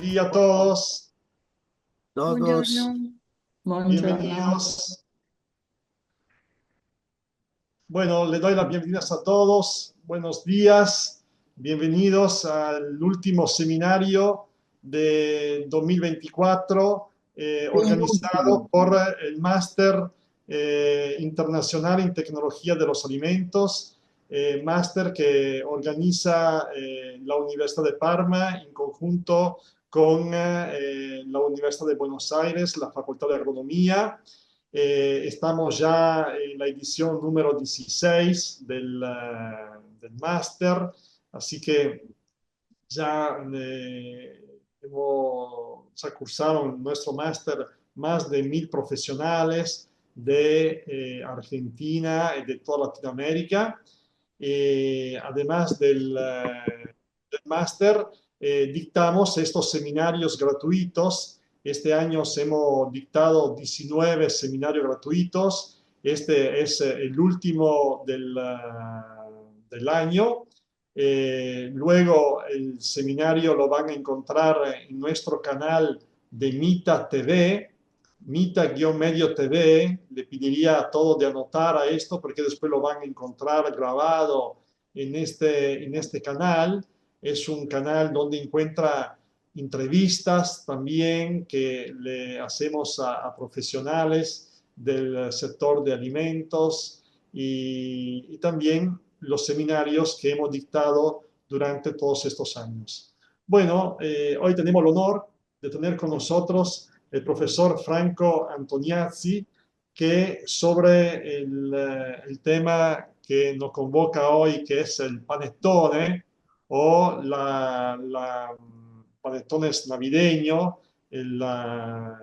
día a todos, Todos, Buongiorno. Buongiorno. bienvenidos. Bueno, le doy las bienvenidas a todos. Buenos días, bienvenidos al último seminario de 2024 organizado penultimo. por el Máster Internacional en Tecnología de los Alimentos, máster que organiza la Universidad de Parma en conjunto con la Universidad de Buenos Aires, la Facultad de Agronomía. Estamos ya en la edición número 16 del máster, así que ya ya cursaron nuestro máster más de 1000 profesionales de Argentina y de toda Latinoamérica. Además del máster, dictamos estos seminarios gratuitos. Este año hemos dictado 19 seminarios gratuitos. Este es el último del año. Luego el seminario lo van a encontrar en nuestro canal de Mita TV, Mita-Medio TV. Le pediría a todos de anotar a esto porque después lo van a encontrar grabado en este canal. Es un canal donde encuentra entrevistas también que le hacemos a profesionales del sector de alimentos y también los seminarios que hemos dictado durante todos estos años. Bueno, hoy tenemos el honor de tener con nosotros el profesor Franco Antoniazzi, que sobre el tema que nos convoca hoy, que es el panettone o la panettones navideño, la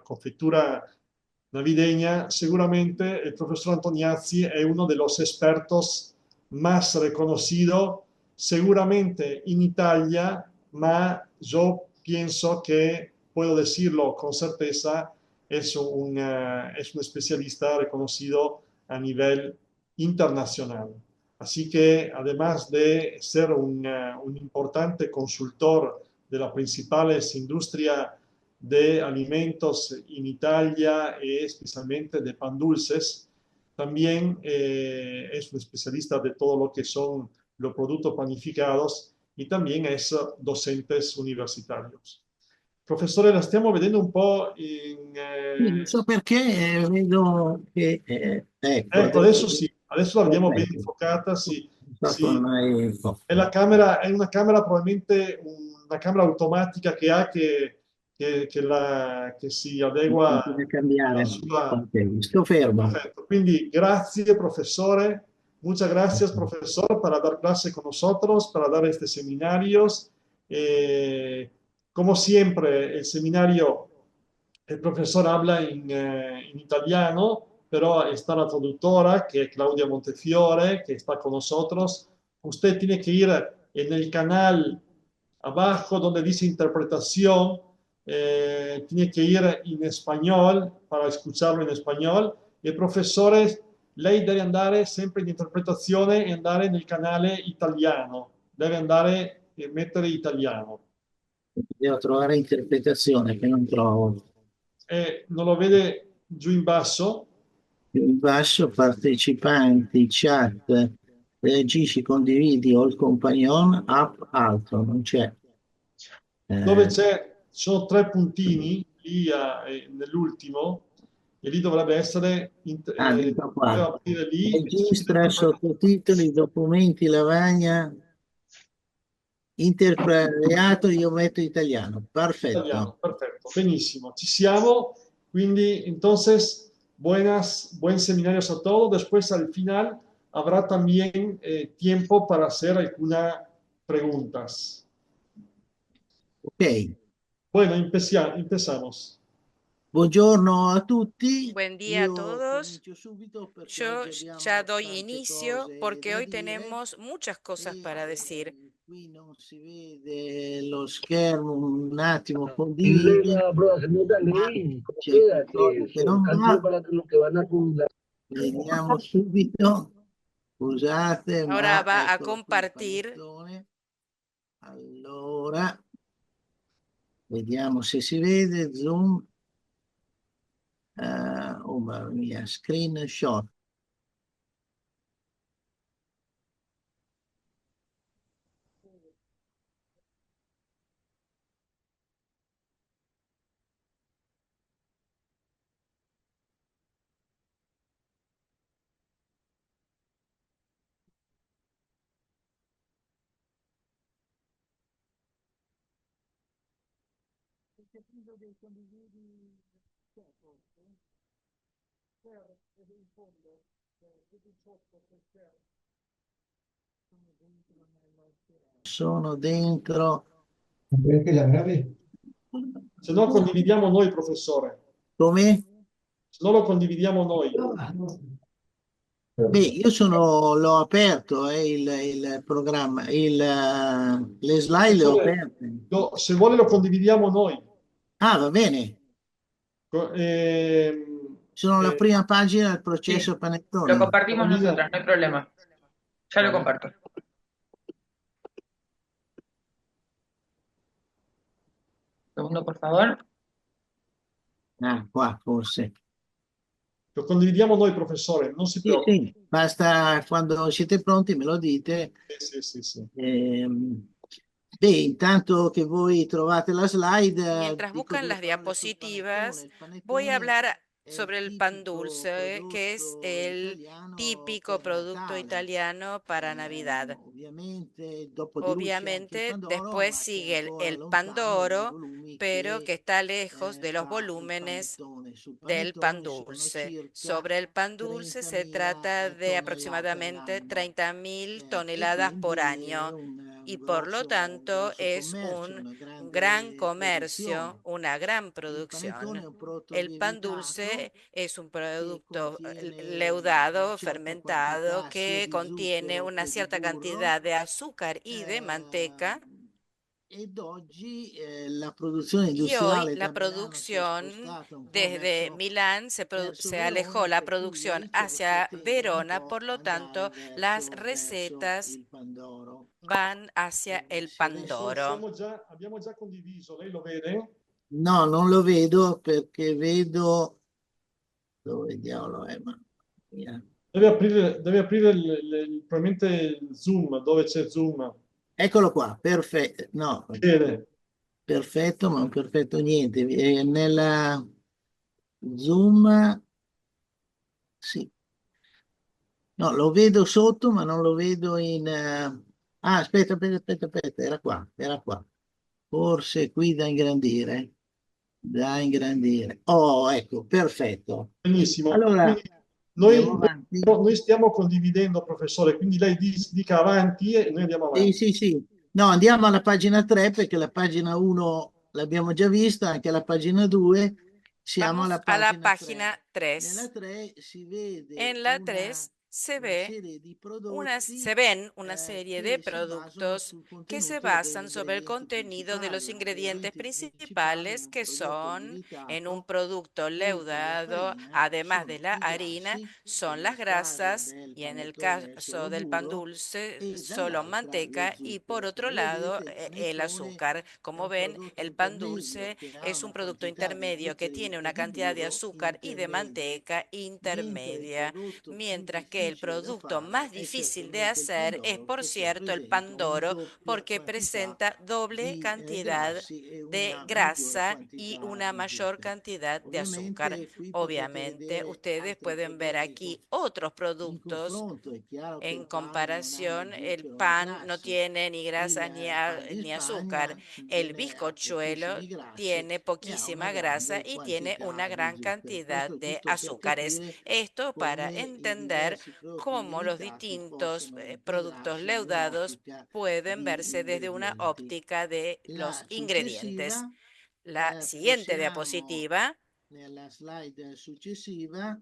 confitura navideña. Seguramente el profesor Antoniazzi es uno de los expertos más reconocidos, seguramente en Italia, ma yo pienso que puedo decirlo con certeza, es un especialista reconocido a nivel internacional. Así que además de ser un importante consultor de las principales industrias de alimentos en Italia, especialmente de pan dulces, también es un especialista de todo lo que son los productos panificados y también es docentes universitarios. Professore, la stiamo vedendo un po' Sì, non so perché vedo che, ecco, ecco, adesso adesso sì, adesso la vediamo ben perfetto. infuocata, sì, Non so come sì. mai. È la camera, è una camera probabilmente una camera automatica che ha che si adegua Bisogna cambiare. alla sua... Ok, sto fermo. Perfecto. Quindi gracias, profesores. Muchas gracias, profesor, para dar clase con nosotros, para dar este seminarios. Eh, Como siempre, el seminario, el profesor habla en italiano, pero está la traductora, que es Claudia Montefiore, que está con nosotros. Usted tiene que ir en el canal abajo donde dice interpretación, tiene que ir en español para escucharlo en español. E professore, lei deve andare sempre in interpretazione e andare nel canale italiano, deve andare e mettere italiano. Devo trovare interpretazione che non trovo. Non lo vede giù in basso? Più in basso, partecipanti, chat, reagisci, condividi o il compagnon, app, altro, non c'è. Dove Eh, ci sono tre puntini, lì nell'ultimo, e lì dovrebbe essere, dentro deve qua. aprire lì e ci sono Registra, tre sottotitoli, documenti, lavagna, interpretato, io metto italiano. italiano, Perfetto. perfecto, benissimo, ci siamo, quindi entonces buen seminarios a todos, después al final habrá también tiempo para hacer algunas preguntas. Ok. Bueno, empezamos. Buongiorno a tutti. Buen día a Io todos. comincio subito perché Yo oggi ya abbiamo doy tante inicio cose porque da hoy dire tenemos muchas cosas para decir. qui non si vede lo schermo un attimo condivide, Venga, profe, pregúntale ma ahí, ¿cómo c'è queda? qualcosa Que che son non cálculos va. para los que van a acumular. Vediamo subito. Scusate, Ahora ma va a eccolo qui il compartir. panettone. Allora, Vediamo se si vede. Zoom. Oh mamma mia, screenshot. Sono dentro. Perché la gravi? Se no condividiamo noi, professore. Come? Se no lo condividiamo noi. Beh, l'ho aperto, il programma, le slide le ho Professore, aperte. se vuole lo condividiamo noi. Ah, va bene. Co- Sono alla eh, prima pagina del Sí, processo lo panettone. compartimos nosotras, no hay problema. Ya lo Vale. comparto. Segundo, por favor. Ah, qua forse. Lo condividiamo noi, professore, non si Sì, preoccupi. sì, basta quando siete pronti me lo dite. Sì. Ehm, Beh, intanto che voi trovate la slide, Mientras dico buscan due las parole sul panettone. diapositivas, Il voy a panettone hablar è il sobre el pan tipico dulce, que es prodotto el italiano típico per producto Natale. italiano para Navidad. Ovviamente dopo di lui c'è anche il Obviamente, Pandoro, después ma che è sigue ancora el lontano dai Pandoro, volumi pero che que está lejos de los fa il volúmenes panettone. Sul del pan panettone sono dulce. circa Sobre el pan dulce se 30.000 trata de tonnellate aproximadamente all'anno 30.000 e toneladas por quindi è año y por lo un tanto grosso es commercio, un una gran grande comercio, produzione. una gran Il panettone producción. è un prodotto El pan lievitato dulce es un che producto contiene una leudado, certa fermentado, quantità sia que di contiene zucchero una che di cierta burro. cantidad de azúcar y de manteca. Ed oggi la produzione Y hoy industriale la da Milano si è producción spostata un po' desde Milán verso se alejó Verona, la per cui producción lì hacia pretende un Verona, po' por lo andare tanto las verso recetas il Pandoro. van hacia el Se adesso Pandoro. Abbiamo già condiviso, lei lo vede? no, non lo vedo perché vedo dove diavolo è, ma mia. Deve aprire probabilmente il Zoom, dove c'è Zoom. Eccolo qua, perfetto. No, Bene. perfetto, ma non perfetto niente. Nella Zoom, sì. No, lo vedo sotto, ma non lo vedo in... Ah, aspetta, era qua, era qua. Forse qui da ingrandire. Da ingrandire. Oh, ecco, perfetto. Benissimo. Allora, Quindi andiamo noi, avanti. noi stiamo condividendo, professore, quindi lei dica avanti e noi andiamo Sì, avanti. sì, sì. No, andiamo alla pagina 3 perché la pagina 1 l'abbiamo già vista, anche la pagina 2. Siamo Vamos alla a la pagina 3. página Nella 3. 3 si vede En la 3 una serie di prodotti se ven una serie de che si basano productos sul que se contenuto degli basan sobre el ingredienti contenido de los principali. Gli ingredientes ingredienti principali in principales un que prodotto son en un lievitato, producto oltre alla leudado, farina, además de sono la i harina, grassi, che son las nel caso grasas del y en el panettone è caso solo del pan burro, dulce e solo dall'altra lo manteca y por zucchero. otro Come lado vedete, il el panettone azúcar. è Como un ven, prodotto el pan intermedio dulce che ha es un una producto quantità di intermedio que zuccheri tiene e una di cantidad de burro azúcar y de intermedia, manteca mentre il intermedia, prodotto più mientras que el difficile da producto fare más è difícil de certamente il hacer es, pandoro, por perché cierto, el presenta una pandoro, doppia porque quantità presenta doble di cantidad grassi e de una maggiore grasa y quantità una di mayor zucchero. cantidad de azúcar. Ovviamente qui potete Obviamente, vedere ustedes altri pueden ver prodotti aquí otros in productos. confronto. È chiaro che il En pane non ha né comparación, el zucchero né pan no grassi. tiene ni grasas Pan di ni azúcar. Spagna El ha bizcochuelo pochissimi grassi tiene e ha una poquísima grasa grande y tiene una quantità di gran zucchero. cantidad Questo è de giusto per azúcares. capire Esto para come i entender diversi prodotti cómo los lievitati distintos possono productos integrarsi in leudados un'ottica pueden di verse desde una ingredienti. óptica de los La ingredientes. successiva, La siguiente possiamo diapositiva. nella slide successiva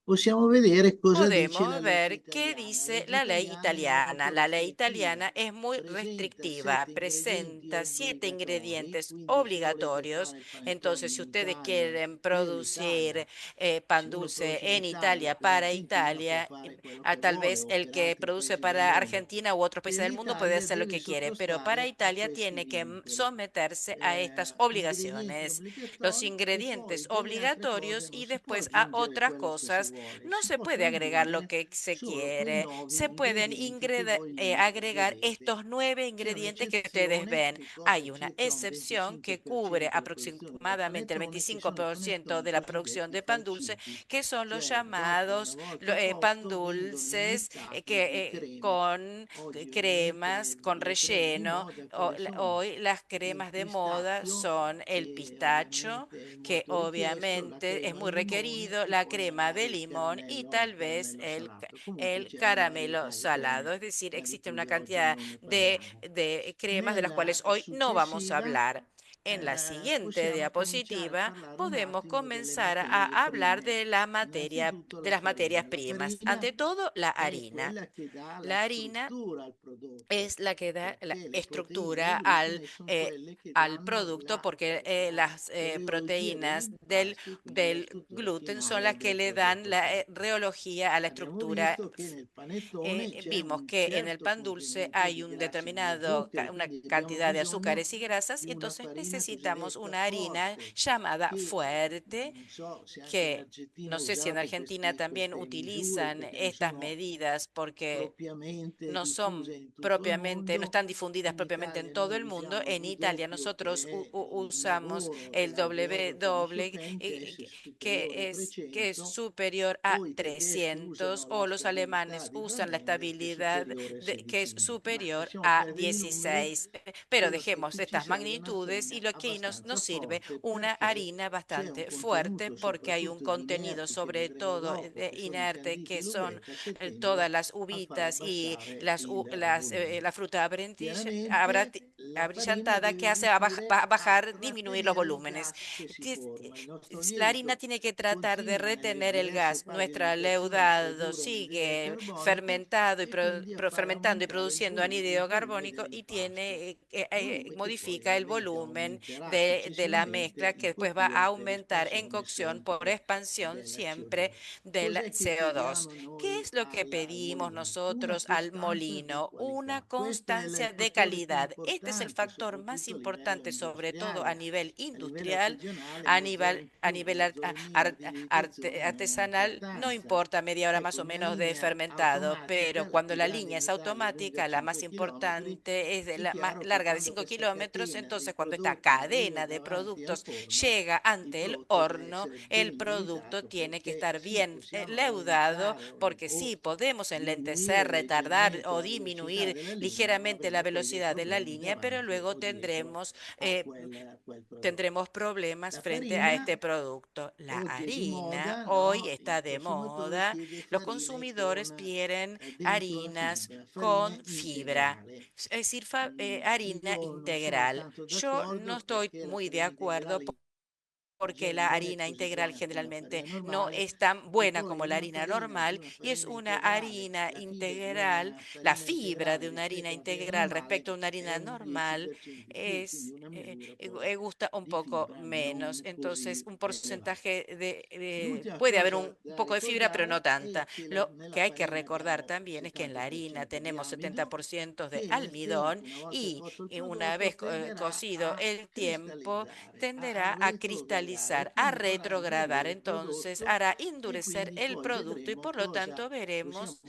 possiamo vedere cosa dice la podemos legge ver qué italiana. dice la ley italiana. La ley italiana es muy Presenta restrictiva, 7 ingredienti presenta 7 obbligatori, ingredientes quindi se volete obligatorios. fare il panettone Entonces, si in ustedes Italia, quieren per producir l'Italia, pan se uno dulce produce in en Italia Italia per para l'Argentina può Italia, fare quello che tal vuole vez o el per que altri produce paesi del para mondo. Argentina u otros Per países del mundo puede l'Italia hacer lo deve que quiere, pero para sottostare a Italia questi tiene que vincoli. someterse a estas Ingredienti obligaciones, los obbligatori e ingredientes poi delle altre cose obligatorios non y si può después a aggiungere otras quello che si cosas vuole, no si se puede possono agregar lo aggiungere que se solo quei quiere. 9 Se pueden ingredienti che voi agregar vedete. estos 9 C'è ingredientes que ustedes un'eccezione ven. che copre Hay una circa un excepción que cubre 25% della produzione del aproximadamente el panettone, che sono i 25% panettoni de la producción cosiddetti de pan dulce, farciti, que son los cioè dopo una llamados volta pan cotto vengono dulces iniettati di crema. con Oggi cremas, ovviamente con le creme di relleno. moda quali sono? Hoy las Il cremas de moda pistacchio, son el che pistacho, ovviamente è que molto richiesto, la obviamente es crema muy al limone requerido, e la poi crema magari de limón y il tal vez caramello salato. Comunque el c'è una caramelo varietà di creme, salado. Es decir, ma di existe una cui oggi cantidad non ne parliamo. de cremas de las Nella cuales hoy no vamos a successiva hablar. En la siguiente possiamo cominciare a diapositiva parlare un podemos attimo delle comenzar materie a hablar prime. de la materia, Innanzitutto de la las materias farina. La primas. farina Ante todo, la è harina. quella che dà la La harina struttura al prodotto, es la que da la perché le proteine estructura glicine sono quelle che al danno producto, porque las le reologie degli proteínas impasti, quindi la del struttura gluten son finale las que del le dan prodotto la finito. reología a la Abbiamo estructura. visto che nel panettone c'è Vimos un que en el certo pan dulce contenuto hay di un grassi e di determinado, zuccheri, una quindi abbiamo cantidad de bisogno azúcares y grasas, di y una entonces farina necesitamos cosiddetta una harina forte, llamada che fuerte, non so se anche in que Argentina no sé si en usate Argentina también queste misure, utilizan perché non estas sono medidas porque propriamente no son diffuse in tutto il propiamente, no mondo. están difundidas In propiamente en Italia todo noi el mundo. usiamo il En Italia ridoppio, che nosotros è il usamos lavoro el dell'alveolo W, tonosofente, S superiore a que es 300, superior a o i tedeschi 300, usano la o los stabilità alemanes di usan la Brandemburg, che è estabilidad superiore a que es 16.000. Ma superior lasciamo a perdere i numeri, 16. Pero quello che dejemos qui ci estas serve è una magnitudes y farina lo que nos abbastanza sirve forte, una perché harina c'è un bastante fuerte, contenuto porque hay un soprattutto di contenido inerti che sobre vedremo todo dopo, de che sono i inerte, canditi que son lubreca, che todas tendono las a far uvitas y abbassare il volume. la fruta Chiaramente la farina abrillantada que deve hace riuscire a a bajar, disminuir los trattenere il volúmenes. gas che si Tis- forma. Il nostro La harina lievito tiene que tratar de continua nelle retener el diverse gas. fasi di Nuestro lievitazione a leudado produrre anidride sigue carbonico e quindi a far fermentando y aumentare produciendo il anhídrido volume carbónico y dell'impasto. Volume che poi modifica el ovviamente volumen aumenterà de la successivamente mezcla, que in después va a cottura per aumentar en espansione cocción por sempre expansión della siempre CO2. del Cos'è che CO2. chiediamo ¿Qué noi es lo que al pedimos molino? Una nosotros al costanza di molino? Una qualità. Questo è il constancia de fattore più calidad. Este es el importante, factor más soprattutto a livello importante, sobre todo a industriale. nivel A livello industrial, artigianale, mezz'ora in più, mezz'ora in meno di lievitazione non ha artesanal. No importanza. importa media hora más Ecco, o una menos de linea fermentado, automatica, pero la cuando più la grande línea in es Italia è lunga automática, la más 5 chilometri, importante es è más chiaro che larga de quando 5 questa kilómetros. catena dei Entonces, cuando esta prodotti arriva cadena de davanti al productos forno, llega il ante el prodotto deve horno, essere el ben producto lievitato tiene que perché estar sì, bien possiamo leudado, rallentare porque o sí, podemos enlentecer, diminuire retardar leggermente o la velocità disminuir della linea, ma ligeramente la avremo poi dei velocidad de la problemi línea, pero davanti luego o dietro eh, a quel prodotto. tendremos problemas La frente a farina este producto. La oggi è di harina moda, hoy no? está Il de consumatore moda. chiede Los farine consumidores con quieren dentro la harinas fibra, farina con fibra, integrale. es decir, harina Io non sono integral. tanto Yo no d'accordo estoy perché la muy de farina acuerdo integrale in porque la genere non è harina così integral buona come la generalmente farina no normale es tan e buena poi como la harina normal, una y es farina una integrale, harina la fibra di integral. una La farina fibra integrale de una harina rispetto alla farina integral normale respecto a una è harina un normal 10% in più, quindi es, una misura poi gusta un di poco fibra menos. non Entonces, così un elevata. porcentaje L'ultima puede haber cosa un da poco de fibra, pero no ricordare tanta. è che Lo que nella hay que farina recordar abbiamo también es que en la harina 70% di tenemos amido 70% de che nel almidón tempo, una volta y cotto il una prodotto, vez tenderà cocido a el tiempo, cristallizzare, a tenderá a retrogradare e cristalizar, a quindi farà retrogradar. ingiallire il Entonces prodotto hará e endurecer quindi el poi producto y vedremo por lo cosa tanto possiamo veremos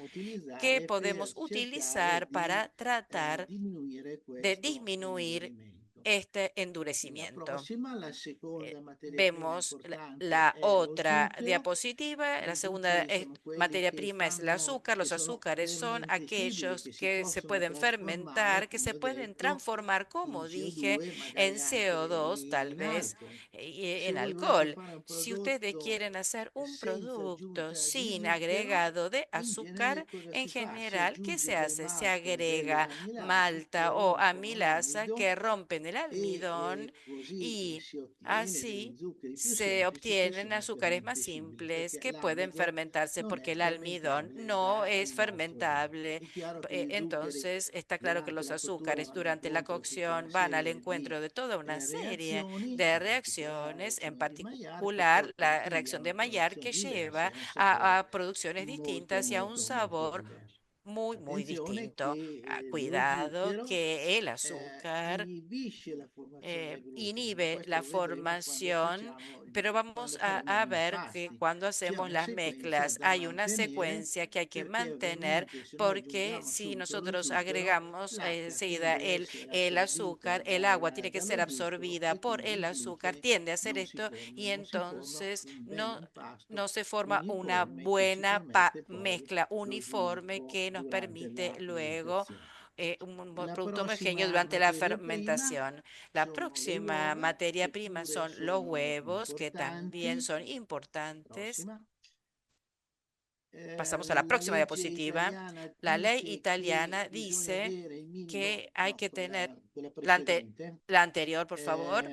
qué utilizzare podemos per cercare utilizar di para tratar diminuire de questo disminuir indurimento. este La endurecimiento. prossima, la seconda materia prima Vemos importante la è lo otra zucchero. diapositiva. La Gli segunda zuccheri sono quelli materia che prima es el fanno, azúcar. che Los sono azúcares son fermentescibili, aquellos che si que se possono pueden trasformare, fermentar, que come se ho pueden detto, transformar, in como dije, CO2, en magari anche CO2 tal in vez, alcol. y Se en voi volete alcohol. fare un Si ustedes prodotto quieren hacer un senza producto aggiunta di sin zucchero, agregado de in genere azúcar, cosa en si fa? Si general, ¿qué aggiunge se del hace? Se malto o agrega delle amilasi malta che o rompono amilasa l'amido que rompen el almidón così y si ottiene degli así zuccheri più se semplici che obtienen sono azúcares más fermentesibili, simples perché que pueden l'amido fermentarse non porque è el almidón fermentabile no dal es nostro organismo. fermentable. È chiaro che gli zuccheri Entonces, está claro que durante los la cottura azúcares vanno durante la incontro a tutta una cocción van al serie di encuentro de toda una serie reazioni, de in particolare la reacciones, en reazione di Maillard, che particular portano la quindi a reacción de una Maillard produzione que diversa lleva e a un sapore a producciones molto, distintas y a un molto, molto sabor diverso. muy, muy Attenzione distinto. che lo Cuidado zucchero que el azúcar inibisce la formazione del glutine, ma inhibe questo la lo vedremo formación, pero quando vamos a faremo i ver que pasti. cuando C'è hacemos una las sequenza mezclas da hay una mantenere secuencia que hay que perché mantener ovviamente se noi porque aggiungiamo si subito lo nosotros zucchero, agregamos l'acqua enseguida tende a essere el azúcar, assorbita el agua tiene que ser dallo zucchero absorbida e por quindi el il azúcar, glutine tiende a hacer non si esto forma y e non si forma entonces un bel no, impasto no se forma una uniforme che ci buena permette poi mezcla lo uniforme sviluppo que nos durante permite la luego fermentazione. un La producto homogéneo prossima durante la materia prima fermentación. La sono le próxima uova, materia che prima pure son los sono huevos, que también importanti. son importantes. Prossima. Pasamos a la La próxima legge diapositiva. italiana La ley dice che italiana bisogna dice avere il minimo, que hay no, que tener quella la, precedente, la anterior, por favor.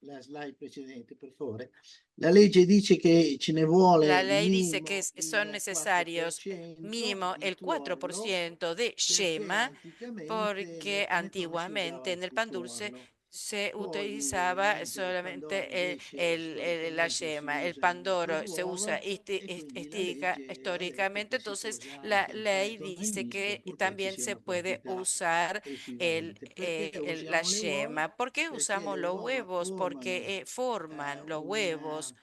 la slide precedente, per favore. La legge dice che ce ne vuole La ley dice que minimo son il necesarios 4% mínimo di el tuorlo 4% de perché yema, anticamente porque nel panettone si antiguamente usava en el più pan dulce tuorlo. se Poi utilizaba ovviamente il solamente pandoro invece la storicamente si yema. El usa pan per doro se usa l'uovo e quindi la legge ha detto históricamente, che si può entonces usare la anche il ley panettone dice misto que purché ci también sia se una puede quantità usar equivalente. Perché la usiamo le uova? yema. ¿Por qué Perché usamos le los uova huevos? formano Porque forman los huevos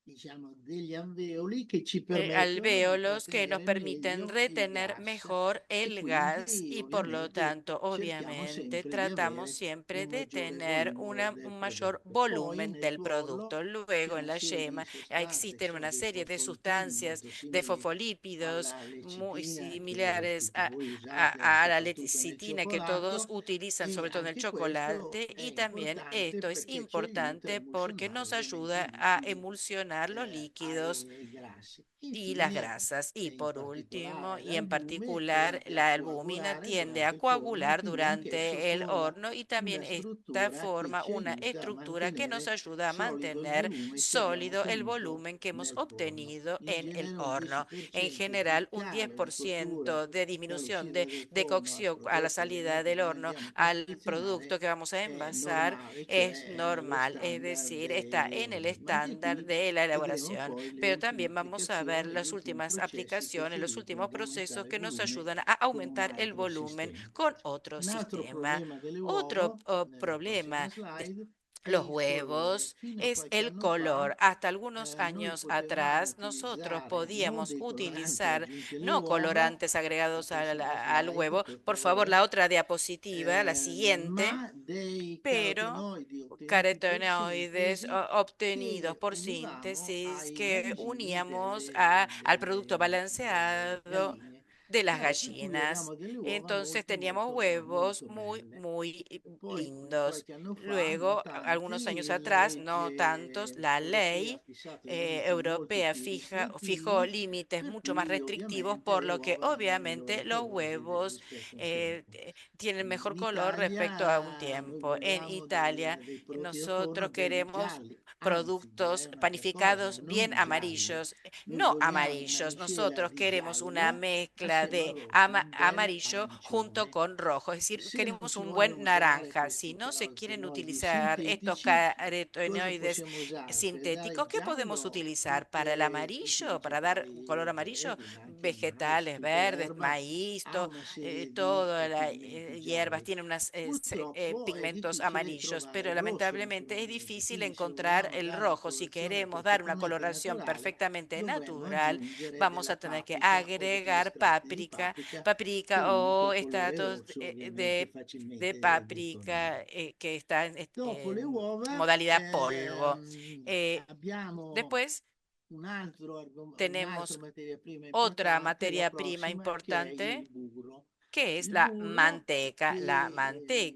diciamo, degli alveoli che ci permettono di alvéolos que nos trattenere permiten meglio il retener gas mejor e el gas quindi y por lo ovviamente tanto, cerchiamo obviamente, sempre di tratamos avere siempre un de maggiore tener volume del un mayor prodotto. Poi volumen nel del tuorlo producto. c'è Luego en una la serie di yema sostanze, existen sono una dei serie de fosfolipidi sustancias molto de simili fosfolípidos alla muy lecitina che similares tutti voi usate a la soprattutto nel lecitina que todos cioccolato utilizan, e sobre todo en el anche questo chocolate, è y también importante esto es perché ci aiuta a importante porque emulsionare nos ovviamente ayuda i a liquidi emulsionar los líquidos ai grassi. y las Infine, grasas. Y in por último, particolare y en l'albume particular, tende a la albúmina coagulare tiende a durante il forno e coagular quindi anch'esso durante el forma horno y también una esta struttura che forma ci una aiuta a estructura que nos mantenere ayuda a solido il mantener volume che abbiamo sólido el ottenuto volumen que hemos nel forno. obtenido In en el genere un horno. En 10% general, di un calo di cottura 10% de disminución dall'uscita del de forno al cocción a la prodotto salida finito del che noi horno andiamo a al confezionare producto que vamos a è envasar normale, es cioè è nello normal, es standard decir, está en el ma anche estándar qui de la vedremo elaboración. poi le Pero ultime también vamos a ver applicazioni, gli las ultimi últimas processi che aplicaciones, ci los aiutano últimos di procesos aumentare il que nos volume ayudan a con un aumentar el altro volumen sistema. con otro Un altro sistema. problema delle Otro uova, nella prossima problema de slide, è los il colore. huevos Fino a es qualche el anno fa color. Hasta algunos noi años potevamo atrás nosotros utilizzare non podíamos dei coloranti utilizar aggiunti alle no uova, colorantes la agregados prossima al slide huevo. per Por favor, favore, la otra diapositiva, la siguiente. ma dei Pero carotenoidi ottenuti per carotenoides sintesi obtenidos che por univamo síntesis ai que manigini uníamos al producto delle balanceado galline. de las Per cui gallinas. avevamo delle uova Entonces molto, teníamos molto, huevos molto muy, belle. muy Poi lindos. qualche anno fa, non Luego, algunos años tanti, la atrás, no tantos, legge la europea ha ley fissato dei limiti molto europea più fijó restrittivi, límites per mucho más cui restrictivos, ovviamente por le lo que uova hanno obviamente migliori los colori huevos rispetto a un tempo. tienen mejor In color respecto a un Italia noi tiempo. En vogliamo Italia, dei prodotti da forno nosotros belli queremos gialli, anzi productos direi un'altra cosa, panificados bien non gialli. amarillos, Noi no vogliamo una amarillos. miscela Nosotros di queremos una giallo mezcla assieme al de rosso, un bel amarillo junto arancione. con rojo, es decir, Se non queremos si un vogliono buen usare naranja. Si questi no se quieren carotenoidi utilizar estos sintetici, cosa carotenoides possiamo usare? Per dare sintéticos, il ¿qué podemos giallo, utilizar para el tutti i amarillo? Para dar un vegetali color amarillo, verdi, ma anche il mais, vegetales tutta verdes, l'erba maíz, ha una serie di todas las pigmenti hierbas gialli. tienen unos Purtroppo è pigmentos difficile amarillos, trovare pero il rosso lamentablemente es naturalmente, difícil quindi se encontrar vogliamo el dare una rojo. Si colorazione queremos dar una perfettamente coloración naturale, perfectamente dovremmo natural, aggiungere vamos della a tener que paprika o degli agregar estratti di páprica, paprika che paprika hanno o quel colore extractos rosso ovviamente de facilmente páprica dettonabile. que está Dopo le en uova modalidad polvo. Eh, abbiamo Después un'altra tenemos materia prima otra importante, la materia prima prossima, che è il importante, burro. que es Il la burro manteca. La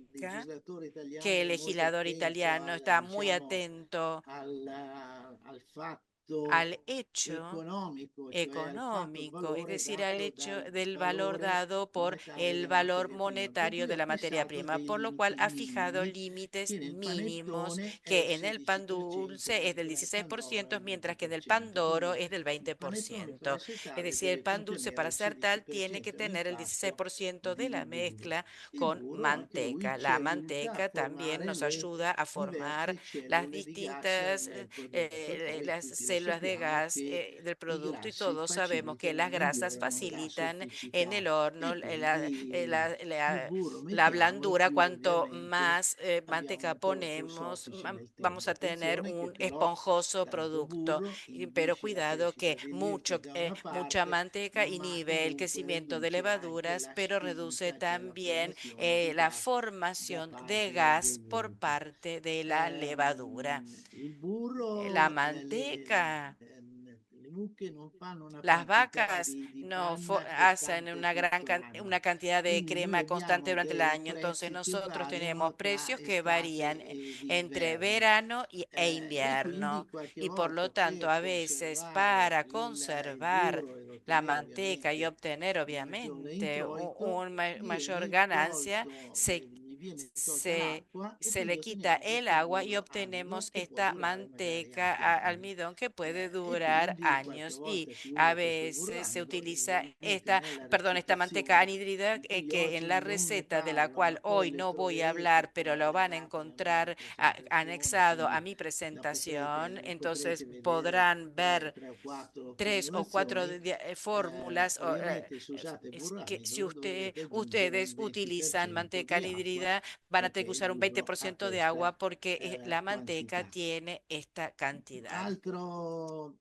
che il manteca, legislatore que italiano el è molto legislador attento italiano al, está muy diciamo, atento al fatto al hecho economico, cioè al fatto, al económico, es valore decir, al dato hecho dal del valor valore dado por monetario el della valor materia prima. Per monetario cui de ha la materia fissato prima, dei por lo cual limiti ha fijado minimi límites che nel mínimos panettone è il que en el pan 16%, dulce es del mentre nel Pandoro è 16%, il mientras que en el pan 20%. doro Quindi es del il panettone per 20%. essere Es tale decir, el deve pan dulce contenere para il ser tal tiene que 16% di tener el impasto 16% de la di burro. mezcla Il con burro anche lui manteca. ci La aiuta a manteca también formare nos le ayuda a formar diverse las cellule di gas distintas nel prodotto e poi las tutti lo células de sappiamo gas che del i producto y grassi todos sabemos que facilitano las e grasas migliorano la facilitan en sofficità el horno e quindi più burro la mettiamo e blandura. più Cuanto ovviamente más abbiamo manteca un prodotto ponemos, soffice nel vamos tempo. a tener Attenzione che un però esponjoso tanto producto. burro Pero inibisce la cuidado crescita que dei mirchi da una mucha parte, manteca ma inhibe el comunque crecimiento de riduce anche levaduras, la pero reduce spinta, cioè la también formazione di la gas da formación de parte gas dei por mirchi. parte de la levadura. Il La burro, manteca. le mucche non fanno una Las quantità vacas di no panna hacen costante tutto una l'anno. cantidad de Quindi noi crema constante abbiamo durante el dei año. Entonces prezzi che nosotros tenemos variano tra precios que estate varían ed entre inverno. verano e E quindi invierno. qualche Y por volta lo tanto, per a veces conservare para il conservar burro ed la ottenere manteca y ovviamente obtener un maggiore obviamente introito, mayor viene ganancia, tolto, se, gli viene tolta se, l'acqua e se quindi le quita otteniamo el questo agua y burro amido obtenemos che può esta durare magari manteca anche anni. almidón que puede E durar quindi qualche años. Y volta si a usa questo burro veces se amido, utiliza evidentemente nella esta manteca recettazione anhídrida, di cui que en oggi la non ne receta de la parlo, ma cual poi hoy le no voy a troverete, hablar, che pero è lo van a allegata nella mia encontrar presentazione, anexado a quindi mi presentación. la Entonces potrete vedere podrán ver tre o quattro tres o cuatro formulazioni. fórmulas Ovviamente se usate burro que amido si dovete aggiungere ustedes un utilizan 20% manteca di acqua anhídrida, van a tener perché que il usar un burro ha 20% de agua questa porque la manteca quantità. tiene esta cantidad.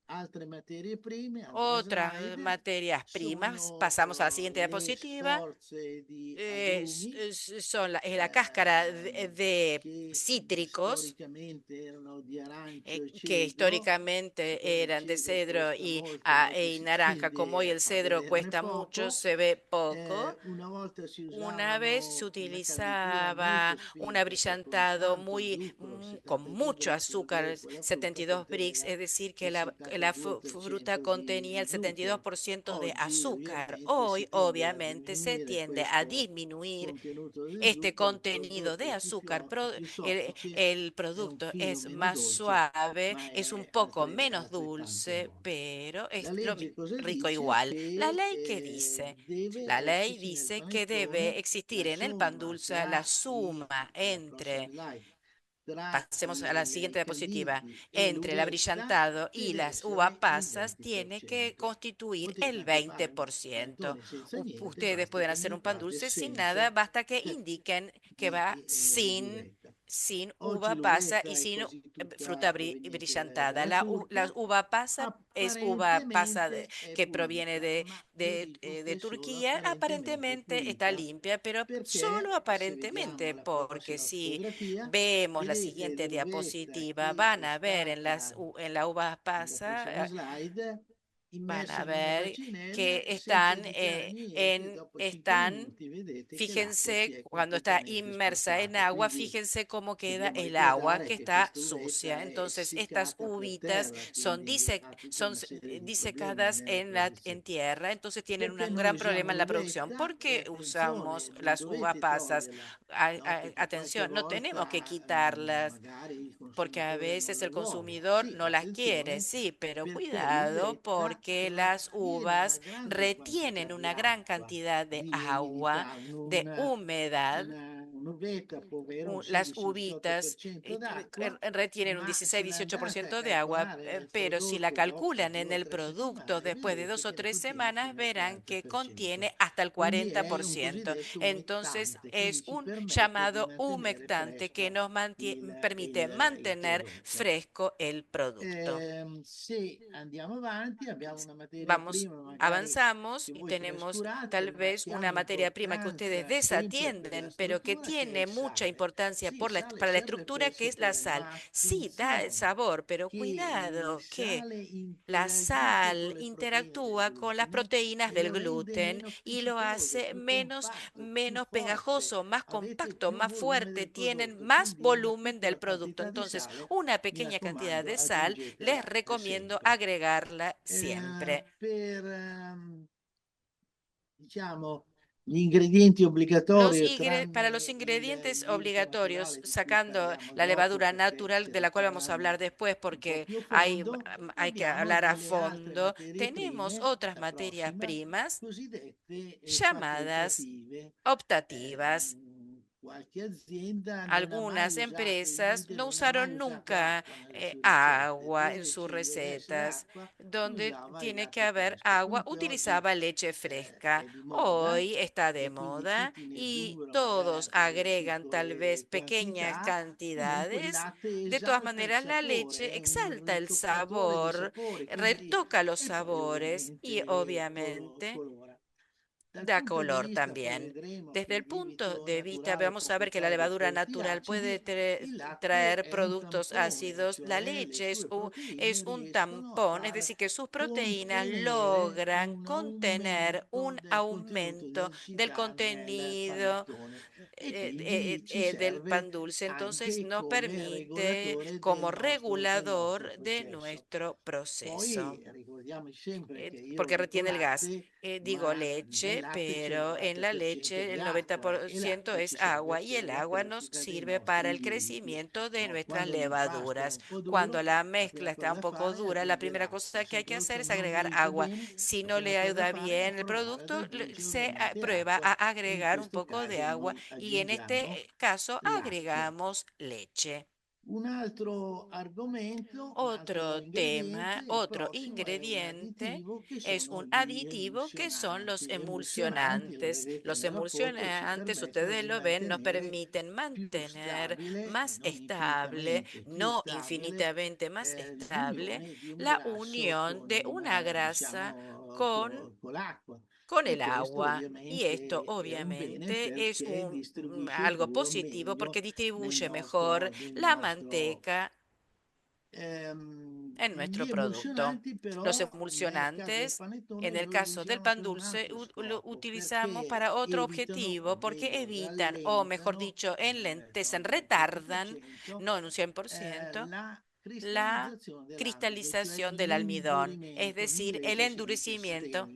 Altre materie prime, altre Otras slide, materias primas, pasamos a la sono siguiente le diapositiva, scorze di agrumi son la cáscara de che cítricos, storicamente erano di arancio e que cedro. históricamente Siccome il eran de cedro cedro costa molto, y si naranja. Como hoy tende el a cedro vederne cuesta mucho, poco. se ve poco. Una volta si Una vez se usavano una canditura molto utilizaba un spinta che con abrillantado tanto zucchero, con 72 mucho Brix, azúcar, dove quella frutta 72 Brix, conteneva es decir, que il la fruta 72% contenía di el zucchero. 72% de Oggi azúcar. ovviamente Hoy, si tende a obviamente, se diminuire tiende a questo disminuir contenuto del este zucchero, il contenido de prodotto azúcar. è più soffice, El è un producto filo es meno más dolce, suave, ma es un è poco menos altrettanto dulce, buono. pero La es legge cosa rico dice? igual. La Che ley que dice. La deve ley esserci nel dice que debe panettone existir la en el pan somma dulce la tra suma la prossima entre, slide, tra pasemos a la i siguiente diapositiva, canditi e entre el l'uvetta, abrillantado che y deve las uvas essere il pasas, tiene que 20%. constituir Potete el anche fare un 20%. panettone senza niente, Ustedes basta pueden che hacer un pan mettiate dulce sin nada, senza basta que indiquen que va l'uvetta. sin Oggi uva pasa y l'uvetta è sin quasi fruta tutta proveniente brillantada. dalla La Turchia. uva pasa es uva pasa Apparentemente è que proviene pulita, ma io dico de che è solo Turquía. apparentemente Aparentemente está pulita, limpia, pero solo perché se vediamo aparentemente, la porque prossima si fotografia, vemos la vedete siguiente l'uvetta diapositiva, che van è a ver stata en la uva nella prossima pasa, slide van immersa a in una ver que bacinella senza aggiungere niente, e dopo 5 están, minuti vedete che l'acqua si fíjense, è cuando está completamente inmersa en sparpata. agua, Quindi fíjense cómo queda dobbiamo el agua, ricordare que che está questa sucia. uvetta è Entonces, estas essiccata per uvitas terra, quindi ha tutta una serie di problemi disecadas nella en produzione. tierra, entonces tienen Perché un noi gran usiamo problema en la producción. l'uvetta ¿Por e qué usamos attenzione, non las uvas dovete pasas? toglierla, no? Perché qualche Atención, no tenemos que volta quitarlas magari il porque a consumatore non veces le el vuole. consumidor Sì, no las quiere, attenzione, sí, pero perché cuidado l'uvetta porque las trattiene una uvas grande retienen quantità di una gran acqua, cantidad de di agua, umidità. de humedad. Un'uvetta può avere un Las uvitas 16-18% d'acqua, retienen un ma se la 16-18% andate a de agua, calcolare nel pero si la prodotto dopo calculan en 2 o el 3 producto settimane, después de vedete 2 o che ne 3 contiene semanas, fino al verán que 40%. contiene hasta el Quindi è un 40%. cosiddetto Entonces umectante, quindi es ci un permette di llamado mantenere humectante que fresco nos permite il mantener prodotto. fresco el producto. Se andiamo avanti, abbiamo una materia Vamos, prima magari avanzamos che y voi tenemos trascurate, tal ma vez che ha una materia prima que ustedes un'importanza sempre per la desatienden, pero que stesura, tiene mucha importancia Sì, para la serve estructura, per que es la sal. sapere Sí, da el l'attenzione sabor, pero che il cuidado que sale la interagisce con sal le proteine del interactúa con las glutine proteínas e del lo rende gluten meno y lo appiccicoso, hace più menos, compatto, più menos forte. pegajoso, más Avete compacto, più más volume fuerte, del tienen prodotto, más quindi una volumen del piccola producto. quantità di Entonces, sale, una mi pequeña cantidad raccomando, de sal les aggiungetela recomiendo sempre. agregarla siempre. Per diciamo, gli ingredienti obbligatori, Para los tranne ingredientes il lievito obligatorios, naturale di cui sacando parliamo la dopo, levadura perché natural, ce de ne la cual vamos a hablar parleranno después un po' porque più a hay, fondo, hay que abbiamo hablar a delle altre fondo, materie tenemos prime, otras la materias prossima, primas cosiddette llamadas facoltative. optativas. Qualche azienda non ha mai Algunas usato il empresas glutine, no non ha mai usaron usato nunca acqua nelle sue ricette. agua en Dove sus ci deve essere recetas. acqua, Donde usava il tiene que latte haber fresco. agua, Comunque oggi utilizaba leche fresca. è di moda Hoy está de e quindi moda tutti ne y aggiungono magari todos anche delle agregan tal piccole vez pequeñas quantità. Comunque il cantidades. latte De todas esalta il maneras, la leche sapore, è un exalta el ritoccatore di sabor, sapori, quindi retoca los e poi sabores y ovviamente obviamente colora. Dal da punto di color vista, poi también. vedremo che Desde il el punto lievito de vista, naturale vamos può a ver que la portare dei levadura polpi natural puede acidi, il latte traer è un productos tampone, ácidos. La cioè le leche sue es proteine un riescono a tampón, es far decir, que sus proteínas contenere logran un contener aumento un del contenuto di aumento del acidità nel contenido panettone e quindi ci del serve pan dulce. Entonces, anche nos come permite regolatore como del nostro regulador de processo. nuestro proceso. Poi ricordiamoci sempre che io Porque dico retiene el gas. latte, Digo ma nel leche, latte c'è il pero en la 90% leche di el acqua e 90% l'acqua ci es serve agua y el per la agua nos crescita dei sirve para nostri el lieviti. crecimiento de No, nuestras quando l'impasto è levaduras. un po' Cuando duro, la la mezcla prima está cosa un da poco fare è dura, la primera aggiungerà. cosa que Se hay il que hacer prodotto es non agregar lievita agua. bene, Si la no prima le cosa da ayuda fare è bien el provare ad producto, aggiungere se ovviamente prueba acqua a e in agregar un questo poco de caso agua noi y en aggiungiamo este caso latte. agregamos leche. Un altro argomento, un altro Otro ingrediente, tema, il otro prossimo è un ingrediente additivo che es sono un gli aditivo que son los emulsionanti. Gli emulsionanti, lo emulsionantes. vedete Los nella foto, ci emulsionantes, permettono ustedes di lo ven, nos mantenere permiten più mantener stabile, más non estable, infinitamente più no stabile, infinitamente más estable, l'unione di un la grasso unión con de una grasa con l'acqua. con E el questo agua. Y esto ovviamente è un bene obviamente es perché distribuisce il algo burro positivo meglio porque distribuye mejor del la nostro manteca en gli nuestro producto. emulsionanti Los però nel caso del emulsionantes, panettone en el lo caso del usiamo pan per un dulce, altro lo scopo, utilizamos perché para otro evitano, objetivo, porque ovvero evitan, o mejor rallentano, dicho, nel retardan, 99%, no en un 100%, la la cristallizzazione dell'amido, cioè cristalización del almidón, es l'indurimento, in decir, el inglese si dice endurecimiento. scaling,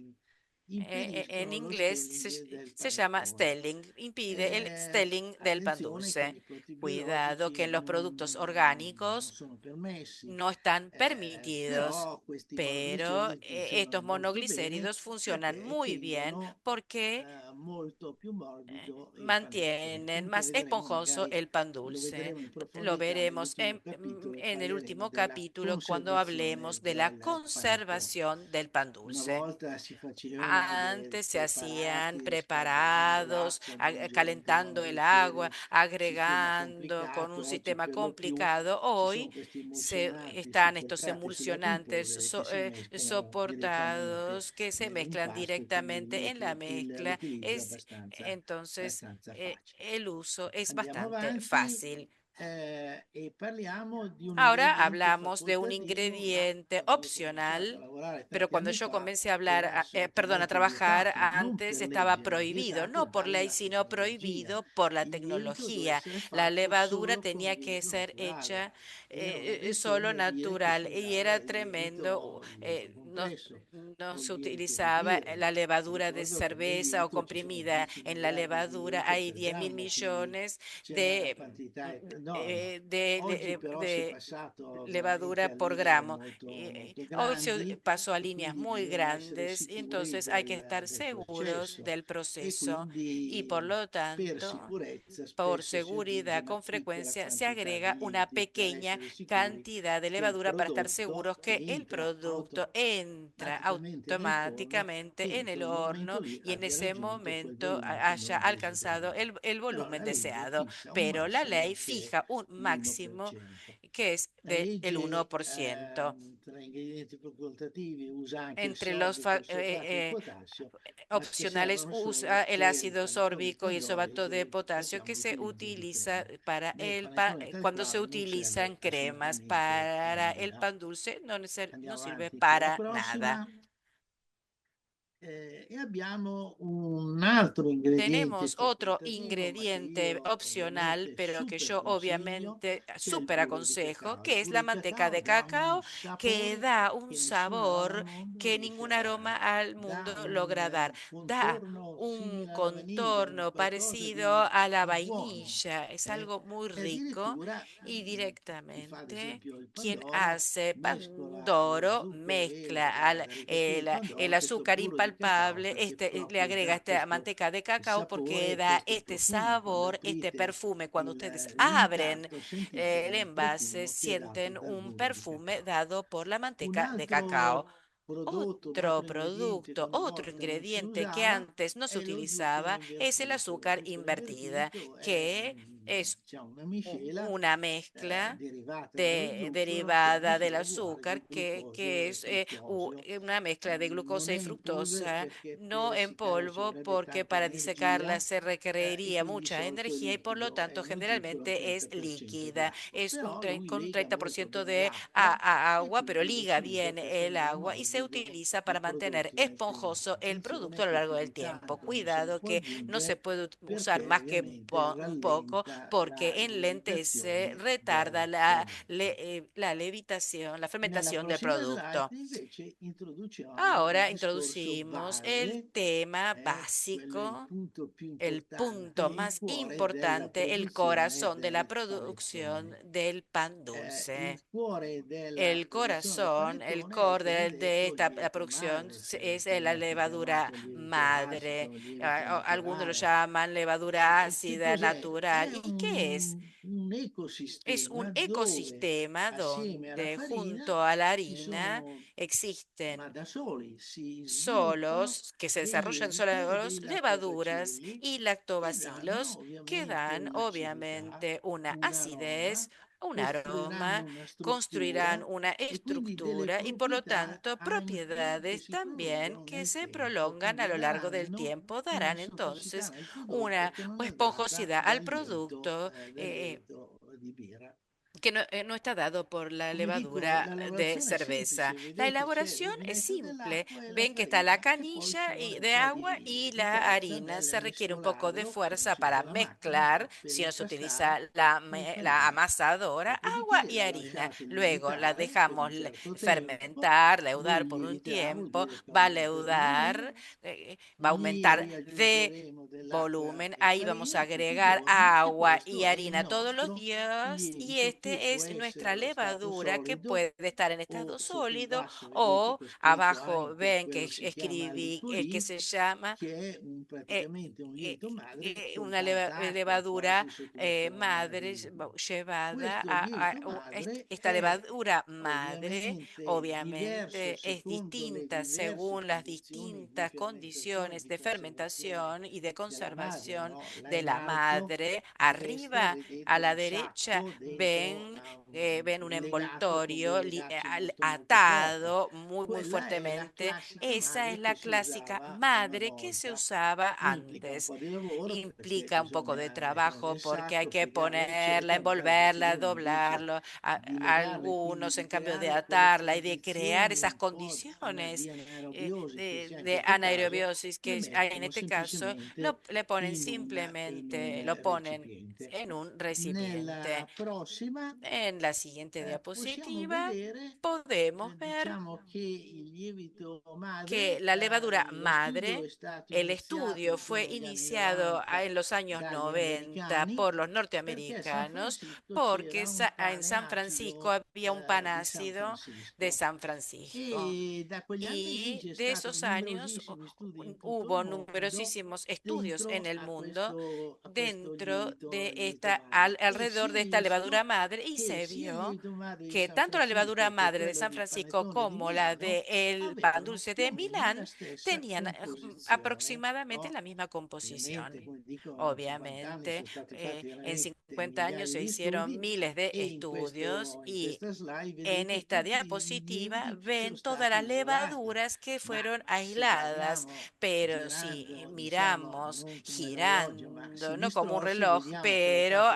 En impediscono lo inglés scaling del se llama panettone. stelling, impide el stelling del pan Attenzione che dulce. nei prodotti Cuidado que biologici en los productos non orgánicos sono permessi, no están permitidos, però questi pero monogliceri funzionano estos molto bene monoglicéridos funcionan perché muy bien tengono porque molto più morbido il panettone. mantienen Comunque más vedremo, esponjoso magari el pan lo dulce. vedremo in Lo profondità veremos nell'ultimo capitolo e en el parleremo último della capítulo cuando conservazione hablemos de la del panettone. conservación del pan Una dulce. volta si facevano dei Antes se hacían preparati riscaldando preparados, l'acqua, aggiungendo calentando el agua, monogliceri, sistema agregando con un complicato. Oggi sistema per lo più complicado. ci sono Hoy questi se emulsionanti están estos supercrati emulsionantes sull'apimpolvere che si mescolano direttamente soportados que se mezclan nell'impasto e quindi directamente en la mezcla. l'utilizzo è Entonces abbastanza facile. el uso es Andiamo bastante avanti fácil. e parliamo di un Ahora ingrediente hablamos de un facoltativo, ma ingrediente quando io ho cominciato a opcional, lavorare pero tanti cuando anni yo fa comencé a hablar, era perdón, a assolutamente trabajar, vietato, non antes per estaba legge, ma prohibido, vietato no por ley, dalla sino tecnologia. prohibido por la Il lievito doveva tecnología. essere La fatto levadura solo con tenía que lievito ser naturale hecha e ovviamente solo bisogna dire che si natural y usava era tremendo. il lievito No, compresso no o il se lievito di utilizaba birra. la Vi levadura de ricordo che nel cerveza o lievito ci sono comprimida. 10 En la miliardi di levadura lievito hay per 10.000 grammo, quindi millones c'è una de, quantità enorme. eh, de, Oggi de- però si è de passato veramente levadura a por linee gramo. molto, molto Hoy grandi pasó a e líneas quindi muy bisogna essere grandes y sicuri entonces hay que estar del seguros processo del e proceso y por quindi lo per tanto, sicurezza por spesso si aggiunge seguridad, una con piccola frecuencia se quantità di agrega una lieviti per pequeña essere sicuri cantidad de che il levadura para estar prodotto seguros que el entra producto entra automaticamente nel forno e automáticamente in en el quel momento horno lì y en abbia ese raggiunto quel momento volume che haya noi alcanzado desideriamo. el Però volumen la legge deseado. fissa un Pero la massimo ley che è fija un máximo l'1%. que es La del legge 1%. tra ingredienti facoltativi usa anche il Entre los sorbico, il sorbato e il potassio, ma che opcionales servono solo usa el per il ácido panettone e sórbico y el fagioli sobato de che potasio que facciamo se utilizzo di utiliza crema. para Nel el panettone tal cuando se quale non utilizan serve cremas. assolutamente Para el nulla. pan dulce no, no Andiamo sirve avanti con la para nada. prossima. E abbiamo un altro ingrediente Tenemos otro facoltativo, ma che ingrediente io opcional, ovviamente pero que super yo consiglio, obviamente che è il súper burro di aconsejo, cacao. Il que es burro la di manteca cacao de dà un cacao, que sapore da un che nessuna roba al sabor mondo que riesce a ningún aroma dare. al mundo Dà logra dar. un Da contorno un simile alla vaniglia, un contorno qualcosa parecido a la di buono. vainilla. Es algo muy E rico addirittura y chi fa ad directamente esempio il quien pandoro hace mescola lo pandoro zucchero mezcla da ricoprire il pandoro el questo azúcar burro di cacao impalpable, perché le proprio agrega dà esta questo manteca de cacao porque sapore, da questo este profumo. Quando sabor, este aprite perfume. Cuando ustedes abren l'impasto sentite el il envase, profumo che è dato sienten dal un burro di perfume cacao. dado por la Un manteca de cacao. altro prodotto, un Otro altro ingrediente che producto, una otro volta non si ingrediente que usava antes no se è lo zucchero utilizaba es el invertito. Lo azúcar zucchero invertida, invertito è que es diciamo, una miscela una mezcla derivata dallo zucchero che, derivada del dicevo, ha azúcar, glucose que e es fruttosio. una mezcla de Non glucosa è y in polvere fructosa, perché no per en essiccarlo ci polvo, vorrebbe porque tanta para disecarla energia se e requeriría quindi di mucha solito è energía y por lo liquido, è tanto uno zucchero al generalmente es 30% líquida. d'acqua, Es però lui con un lega molto 30% bene de l'acqua e agua, pero quindi lo si liga usa bien per el tenere agua y se morbido utiliza i para mantener prodotti nel frigo. esponjoso el producto Attenzione a lo che largo più del di tiempo. tanto non se lo Cuidado può que no se aggiungere puede usar perché más que ovviamente un poco, rallenta la porque enlentece, lievitazione retarda del fermento. la levitación, la Nella fermentación del prossima producto. slide invece introduciamo il Ahora discorso introducimos el base, tema quello è il básico, punto più el importante, punto il más cuore della importante, el produzione corazón de la del producción panettone. del pan Il dulce. cuore della El produzione del corazón, el panettone è, core come de detto, il esta la lievito producción madre, es la comúnmente levadura chiamato lievito madre. acido, lievito Algunos lo naturale. llaman levadura Che ácida cos'è? natural. È ¿Y qué es? un Es un ecosistema dove ecosistema assieme alla donde farina junto a la ci harina sono, ma existen da soli, si sviluppano solos, que se dei desarrollan lieviti e solos, dei levaduras lattobacilli y che danno lactobacilos que ovviamente dan un'acidità, obviamente una un aroma, acidez, un costruiranno aroma, una construirán struttura una e quindi delle estructura y por lo proprietà tanto anche che propiedades si también prolungano que nel se tempo, prolongan a quindi lo largo del daranno tiempo, una darán sofficità entonces nel prodotto una che non è data esponjosidad al dal producto lievito di birra. que no está dado por la Come dico, levadura la de lavorazione è cerveza. semplice, La vedete c'è elaboración il es mezzo simple. dell'acqua e la Ven que está la farina e poi ci canilla vuole un de po' di agua y di la forza harina. nel Se requiere un poco de mescolarlo, come fuerza si para usa la macchina mezclar, per si no se impastare utiliza con la farina. amasadora, agua Dopodiché y la harina. lasciate Luego la lievitare per un dejamos certo tempo, fermentar, leudar lui por un lieviterà, vuol tiempo, dire che va a aumenta di volume, leudar, va a gli aumentar de riaggiungeremo dell'acqua volumen. e Ahí vamos a farina tutti i agregar giorni e agua y questo è il harina todos los nostro días y lievito che este può es nuestra essere stato levadura que solido puede estar en o estado sotto in sólido basso vedete o che ho scritto abajo anche ven que quello si chiama escribí el que Lipoli, se llama che è eh, praticamente un lievito madre una soltanto acqua, levadura quasi sottomesso alla madre lavandina. llevada Questo lievito madre esta è levadura madre ovviamente diverso obviamente es secondo le distinta diverse según las condizioni di distintas fermentazione, condiciones di de conservazione fermentación y de della madre, conservación no? Là de in la alto madre. a destra Arriba a vedete la un derecha sacco dentro ven, a ven un legato con dei envoltorio legacci molto molto forti. atado muy, muy Quella è la fuertemente. classica Esa es madre la che si clásica usava una madre que se volta. usaba Implica un antes. po' di lavoro perché Implica un poco de bisogna metterla trabajo nel porque hay sacco, que piegarla, ponerla, eccetera, mentre la envolverla, procedura invece doblarlo. di legarla e quindi Algunos, di en cambio de creare quelle atarla y de crear condizioni esas un po' condiciones di anaerobiosi che sia in de questo caso, anaerobiosis le que hay en mettono este caso, semplicemente le ponen in un simplemente, lo ponen recipiente. en un recipiente. Nella prossima En la siguiente possiamo diapositiva vedere, podemos ver diciamo che il lievito que madre, la levadura lo studio è madre, stato el iniziato estudio fue intorno agli anni iniciado 90 en los años dagli 90 americani por los perché a San norteamericanos, Francisco porque c'era un en pane San Francisco acido había un pan di San ácido de Francisco. San Francisco. E da quegli anni lì Y c'è de stato esos años numerosissimi studi in tutto il hubo mondo numerosísimos estudios en dentro el mundo a questo dentro lievito, de lievito esta, madre e alrededor si è de esta levadura visto madre madre y che se sia il vio lievito madre di que San tanto la levadura Francisco che madre de quello San del Francisco panettone di como la Milano de el pan avevano dulce più de o meno Milán la stessa tenían composizione, aproximadamente no? la misma Ovviamente, composición. come dico, in 50 anni Obviamente, sono stati fatti en veramente 50 años migliaia se di hicieron studi miles de e estudios in y questa slide en vedete esta tutti i diapositiva lieviti che sono ven todas stati las misurati, levaduras que ma fueron se aisladas, guardiamo pero si girando, diciamo, miramos non come un orologio, ma a girando, no como un sinistrorsi, reloj, vediamo che pero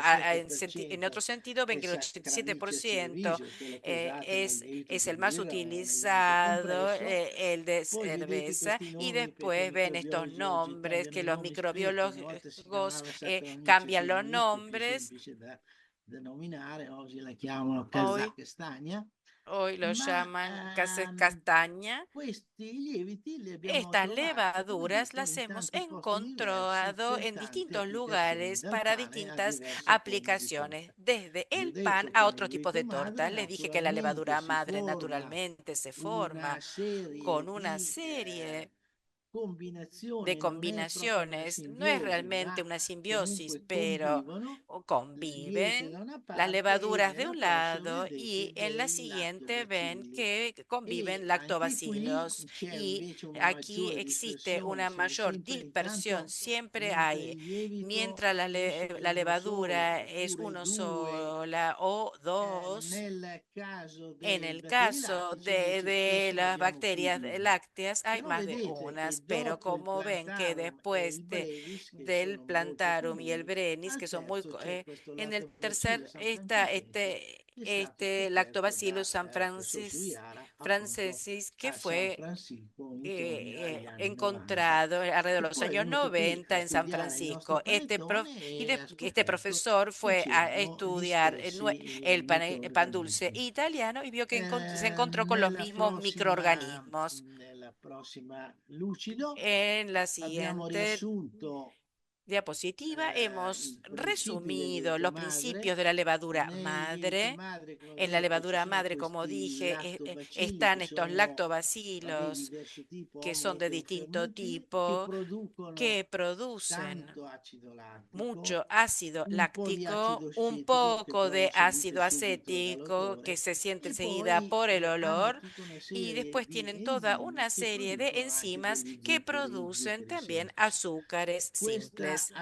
en otro l'87% sentido è ven que el 87% Saccharomyces cerevisiae, quello che usate nel lievito es per el il más birra o nel lievito utilizado, compresso. el de Poi vedete cerveza, questi y nomi perché i después ven estos microbiologi oggi nombres cambiano que i los nomi spesso, una volta si microbiólogos chiamava Saccharomyces cambian los cerevisiae, che è più nombres. semplice da denominare, oggi la chiamano Hoy Kazakstania, Hoy lo ma llaman castaña. questi lieviti li abbiamo Estas trovati, come levaduras dico, las in hemos tanti posti diversi encontrado per en tante distintos applicazioni, lugares dal para pane a distintas diverse forme di aplicaciones, torta. desde Vi ho el pan detto a che nel otros tipos lievito de torta. madre Les dije que la naturalmente levadura si madre forma naturalmente se una forma serie con una di serie de combinazioni, non è proprio una combinaciones. No es simbiosi, realmente ma una simbiosis, comunque pero convivono il lievito da conviven una las parte e levaduras de nella un prossima lado y vedete en la dei siguiente ven lattobacilli. que conviven E anche qui lactobacilos. c'è Y invece una aquí maggiore existe dispersione, una sono mayor sempre dispersión, intanto siempre mentre hay. il lievito Mientras finisce la uno solo levadura es oppure uno due. sola o dos, Nel caso en dei el batteri caso lattici invece de spesso ne las abbiamo più bacterias di uno. lácteas hay Però más de vedete unas, che pero dopo il como ven que plantarum e il después brevis, che del sono molto plantarum y el comuni, brenis, al que son muy, terzo c'è questo en el tercer lattobacillo está sanfrancescensis che è stato este scoperto lactobacillus da questo Suiara appunto francesis, que a San fue Francisco intorno agli anni 90. encontrado alrededor E de los poi è años venuto qui 90 a en San studiare i nostri Francisco. panettoni e ha Este scoperto profesor che fue a c'erano gli estudiar stessi el inventori pan del dulce metodo. italiano y vio que se encontró con los Nella mismos prossima, microorganismos. nella prossima lucido En la abbiamo siguiente riassunto diapositiva hemos i principi del resumido lievito los madre. principios de la levadura Nel lievito madre. madre, come ho En la detto, ci levadura sono madre, como questi dije, lattobacilli están che estos sono, vabbè, di lactobacilos diverso tipo, que Homo son de distinto equinofermenti, che tipo, producono que producen tanto acido lattico, mucho ácido un po' di láctico, acido un scetico che poco però de si ácido dice subito acético que dall'odore, se siente e enseguida poi por el hanno olor, tutta una y serie después di tienen toda una enzimi che serie de producono anche enzimas degli que zuccheri, gli producen zuccheri también semplici. azúcares Questa simples.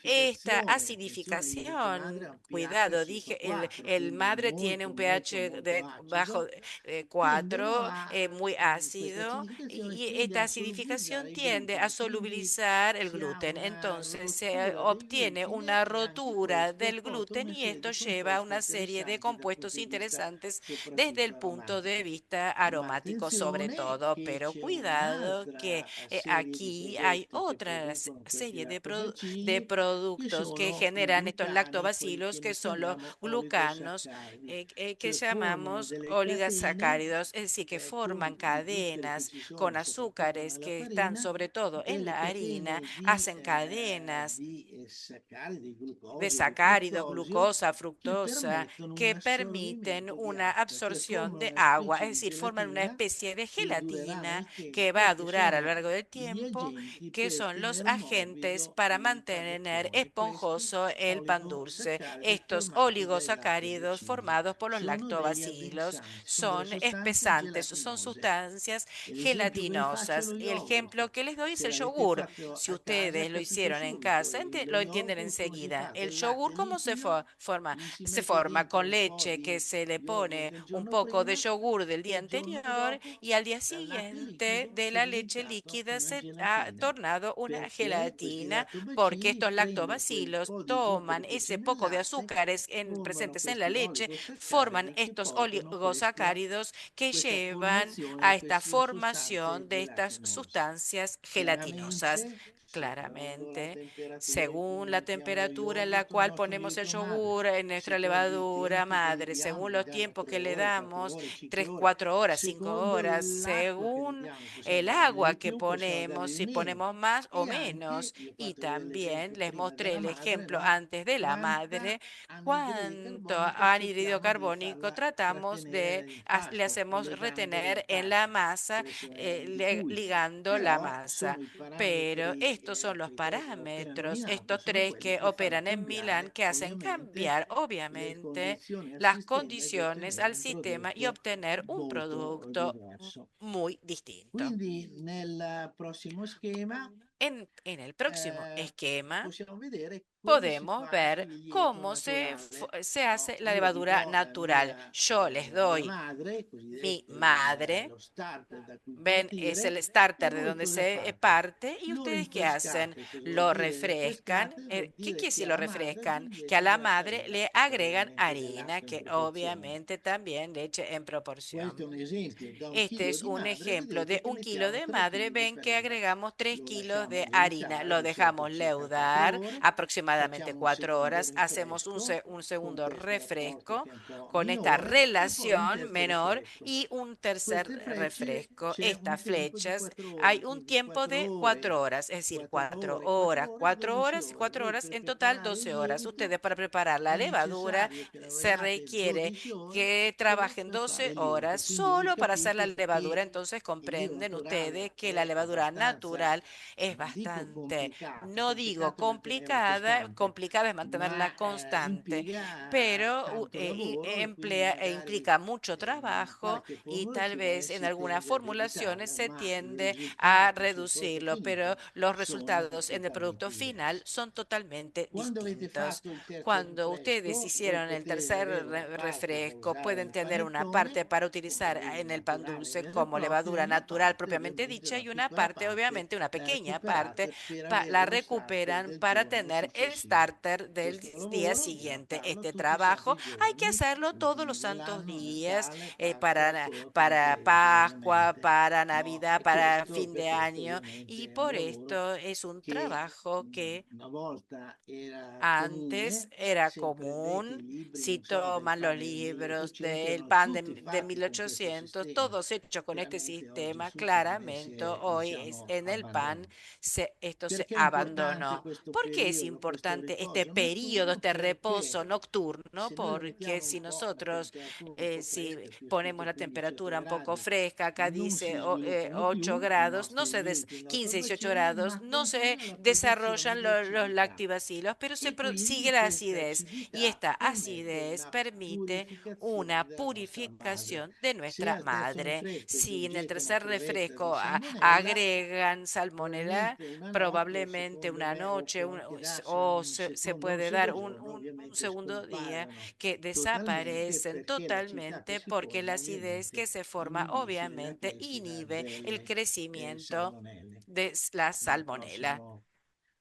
Esta acidificazione, attenzione, il lievito madre ha acidificación, un pH cuidado, sotto dije, el, 4, el quindi madre tiene molto un molto pH molto de bajo acido, tendono 4, a, muy questa ácido, acidificazione y tende esta a solubilizzare acidificación il tiende a glutine, quindi solubilizar el si ha gluten. una Entonces se rottura del obtiene una glutine e anche rotura questo del porta gluten una y serie esto di lleva a composti una serie de interessanti dal punto compuestos di vista interesantes desde soprattutto el punto de aromatico. vista Ma aromático sobre attenzione todo. che Pero c'è cuidado que un'altra serie di aquí hay prodotti che otra producono questi serie de lattobacilli che productos que sono i generan estos glucani, quelli lactobacilos, che que noi son los chiamiamo glucanos, oligosaccaridi, que cioè formano llamamos delle catene oligosacáridos, es decir, que con forman gli zuccheri che cadenas ci sono con soprattutto azúcares nella que están farina, sobre todo en delle la harina, catene hacen cadenas di saccaridi, de glucosio, di sacáridos, fruttosio, glucosa, che fructosa, permettono un que permiten assorbimento di una acqua, cioè absorción formano de una agua, specie es di decir, forman una gelatina especie de che durerà gelatina nel que va tempo, a che durar a lo sono largo del gli tiempo, agenti que per son los tenere agentes morbido para il mantener panettone. Questi esponjoso el pan dulce. oligosaccaridi Estos formati dai oligosacáridos lattobacilli formados por los sono degli lactobacilos addensanti, sono delle son sostanze espesantes, son gelatinose. sustancias E l'esempio che vi faccio è gelatinosas. lo Y el ejemplo yogurt. que les doy es Se el l'avete yogur. fatto Si a casa ustedes lo capite hicieron en subito, casa, lo lo entienden yogurt come si enseguida. fa? El Del yogur, latte ¿cómo se liquido, forma? gli si Se mette forma dentro con un po' leche que di se le yogurt pone del un giorno poco de prima yogur del e día il giorno anterior dopo y al día dal latte siguiente liquido de si è la leche diventato líquida una se ha gelatina tornado una perché questi gelatina porque lattobacilli estos prendono quel lactobacilos po' di zuccheri toman che c'è ese nel poco de latte, azúcares formano presentes en la questi leche, forman oligosaccaridi che estos portano oligosacáridos que questa llevan formazione a di esta queste sostanze formación de estas gelatinose. sustancias gelatinosas. Chiaramente, secondo la Claramente, temperatura in cui según la mettiamo lo temperatura en la yogurt, il cual nostro ponemos el lievito madre, yogur en nuestra secondo i levadura tempi che gli madre, diamo, según gli los diamo tiempos 3 que le ore, 4 damos, ore, 5 3, ore, 4 horas, 5 secondo horas, l'acqua che gli según diamo, possiamo el darne agua di que più, possiamo ponemos, darne di si meno. ponemos más o E anche, menos. vi ho Y fatto vedere también l'esempio les prima mostré della el madre, ejemplo no? antes de la Quanta madre, anidride cuánto carbonica anhídrido cerchiamo di carbónico farla tratamos trattenere de, le nell'impasto, hacemos legando retener en la l'impasto. masa, Questo è di cui. ligando la Però masa. sono i Pero parametri estos son los che parámetros, operano a Milano, estos sono tres quelli que che fanno operan en Milán, cambiare que hacen ovviamente cambiar, le obviamente, condizioni al las sistema e di condiciones ottenere al un sistema y prodotto obtener un molto producto diverso. muy distinto. Quindi nel prossimo schema En el próximo esquema possiamo vedere come si podemos fa ver il lievito cómo naturale. se No, hace la io vi levadura do natural. Yo les la mia doy madre, mi cosiddetto madre. lo starter da cui Ven, es partire, el e starter de voi donde cosa se fate? parte. ¿Y Lo ustedes qué hacen? rinfrescate. Cosa vuol Lo dire refrescan. rinfrescate? Vuol ¿Qué dire quiere che decir lo alla madre refrescan? Que a aggiungete la della madre farina le e agregan ovviamente del harina, latte in que proporzione. obviamente también leche en Questo è proporción. un esempio da un Este chilo es di un madre, ejemplo de vedete che 1 kilo mettiamo de 3 madre. kg di Ven que farina. agregamos 3 Lo kilos lasciamo de harina. lievitare Lo di solito dejamos circa 4 leudar ore, aproximadamente facciamo un 4 secondo horas. Hacemos rinfresco un con segundo questo rapporto refresco che è un po' con esta minore e poi un relación terzo menor refresco. y un tercer Queste frecce refresco. c'è un Estas tempo di flechas, 4 ore, hay un quindi tiempo 4 de ore, 4 horas, es decir, 4 4 ore, 4 horas, ore, 4 12 horas y ore. 4 Voi horas. per En total preparare il 12 horas. lievito Ustedes para preparar la è levadura necessario che se lavoriate requiere 12 ore que trabajen per 12 fare il lievito. horas Quindi voi solo para hacer la capite levadura. che Entonces il lievito comprenden ustedes naturale que la è levadura abbastanza, natural es non dico bastante, complicato, no digo complicato mantenerla complicada, costante, complicada es mantenerla ma constante, impiega pero tanto lavoro e quindi emplea e magari implica mucho in trabajo qualche y tal formulazione vez en si algunas tende ad formulaciones evitarla, se ma i tiende a risultati sul prodotto reducirlo, pero finito los sono resultados en el completamente producto final diversi. son totalmente Quando avete distintos. fatto il terzo Cuando ustedes rinfresco, voi hicieron el potete tercer avere una parte da refresco, usare pueden nel tener una panettone, parte para come utilizar levure en el pan naturali dulce vere e como proprie, e levadura una natural parte propiamente ovviamente, dicha una y una piccola parte, parte, obviamente una la pequeña parte, recuperate per avere la lo starter recuperan del para giorno tener el successivo. starter del Questo día lavoro bisogna siguiente. farlo Este tutti i santi trabajo hay que giorni, hacerlo tutti i todos giorni los santos dell'anno, días Natale, Pasqua e quello che para intende, Pascua, ovviamente. para No? Navidad, E para questo, fin per de questo año. Y ovviamente è un por lavoro esto es un che trabajo que una volta era antes comune, era se prendete común. i libri, Si non so, del toman los pane del libros 1800, del erano pan tutti de fatti con questo 1800, sistema. todos hechos con este Chiaramente oggi sistema, sul pane si claramente è, hoy diciamo, en el pan abbandonato. esto se Perché è importante abandonó. questo ¿Por qué es periodo, questo importante este riposo periodo, notturno? este reposo Perché nocturno? se noi lo Porque mettiamo si un po' la nosotros, temperatura un po' si fresca, più ponemos sotto la 15 temperatura un poco gradi, fresca, acá non si dice sviluppano 8 più i grados, no nostri se 15, 18 lieviti-nanofarmacioni, grados, ma no se continua la produzione desarrollan di los acidità. lactobacilos, pero E sigue quindi la questa acidez y acidità esta permette acidez una permite purificazione una della nostra madre. purificación de Se nuestra al terzo madre. rinfresco Si en el aggiungete una tercer provetta di refresco salmonella, agregan salmonela, probabilmente una notte, o probablemente secondo una me, o noche può anche darsi o un se secondo o un puede dar giorno, un ovviamente segundo día scompaiono que totalmente desaparecen perché l'acidità che totalmente si porque la forma acidez ovviamente que se forma inibisce la obviamente crescita inhibe el delle crecimiento salmonelle. de la Nel salmonela. prossimo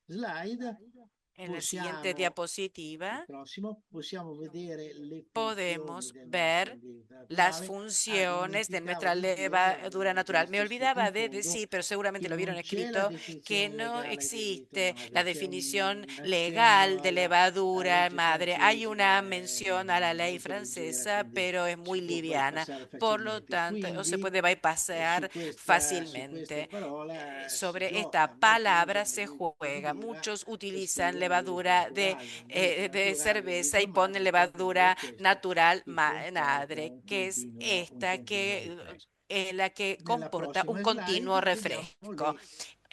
slide En la siguiente possiamo, il diapositiva prossimo, possiamo vedere le funzioni podemos del nostro ver lievito las naturale. Ah, funciones de dimenticavo nuestra di dire, levadura ovviamente natural. Me questo olvidaba de sottofondo, decir, pero seguramente che lo vieron non c'è la escrito, que definizione no legale del lievito existe madre, la c'è definición un legal accenno de alla levadura legge madre. Hay una francese mención a la ley molto leggera, francesa, quindi pero es si muy può liviana. bypassare Por lo facilmente. tanto, o se Quindi puede bypassear su questa fácilmente. parola si Sobre esta gioca, molti palabra usano se lievito di juega. birra Muchos e utilizan scrivono lievito levadura naturale. Il lievito de naturale, cerveza lievito y ponen madre, proprio levadura è questo natural che comporta madre, que es un esta continuo que rinfresco. la que Nella comporta un prossima continuo slide vediamo refresco.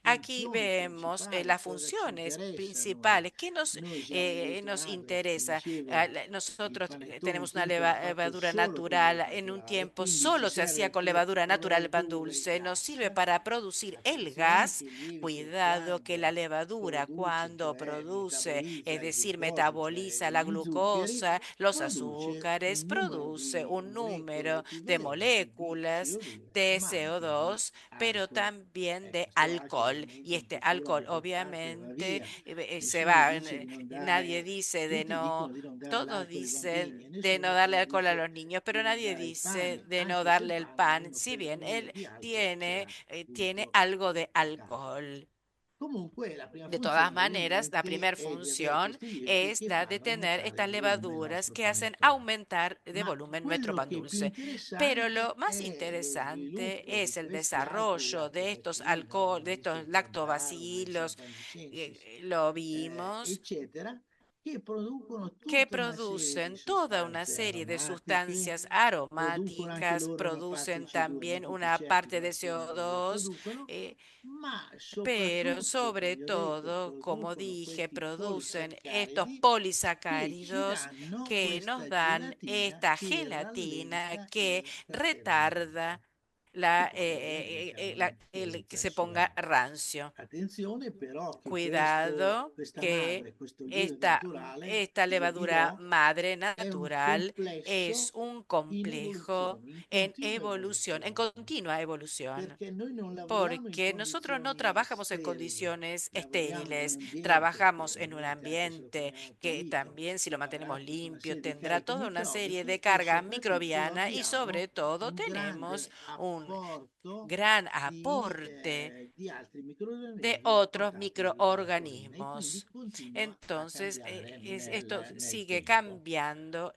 le Aquí funzioni vemos principali, las cosa ci funciones interessa a noi. principales. ¿Qué Noi usiamo il lievito nos madre, come interesa? dicevo, il Nosotros panettone un tenemos una tempo era fatto levadura solo con lievito natural. En un naturale, tiempo quindi ci solo se serve hacía con per levadura natural el pan produrre il dulce. Nos gas. sirve para producir el Attenzione che gas. il lievito Cuidado que la quando levadura produce, cuando cioè produce, metabolizza es il decir, glucosio, cioè metaboliza la gli zuccheri, glucosa, los produce azúcares, un numero produce di un número molecole de equivalenti di moléculas CO2, de ma anche di CO2, pero alcol. también de Questo acido alcohol. Y ovviamente in este futuro la alcohol, maggior parte va obviamente, via. se Nessuno va. dice di non Nadie dare, dice de tutti no, dicono di non dare todos l'alcol ai bambini dicen e de no nessuno darle però alcohol a dice los niños, di pero non nadie dare il dice pane, de no anche se il darle el pane pan, avendo si bien quell'ormone él di alcol c'ha tiene appunto algo de la carne. alcohol. Comunque la prima De todas funzione maneras, la ovviamente primera è di avere función questi lieviti es che la de fanno tener aumentare estas di volume il levaduras nostro que hacen panettone. aumentar de Ma volumen nuestro quello pan che è più dulce. Pero lo interessante más è lo interesante sviluppo di es el questi altri desarrollo de estos lattobacilli, no? alcohol, Abbiamo de visto estos il Plantarum, il San lactobacilos, Franciscensis, lo vimos. eccetera, que producen toda una serie de sustancias aromáticas, producen también una parte de CO2, eh, pero sobre todo, como dije, producen estos polisacáridos que nos dan esta gelatina que retarda que se ponga rancio. Cuidado que esta levadura madre natural es un complejo en evolución, en continua evolución, porque nosotros no trabajamos en condiciones estériles, trabajamos en un ambiente que también, si lo mantenemos limpio, tendrá toda una serie de cargas microbianas y sobre todo tenemos un gran aporte de otros microorganismos. Entonces, esto sigue cambiando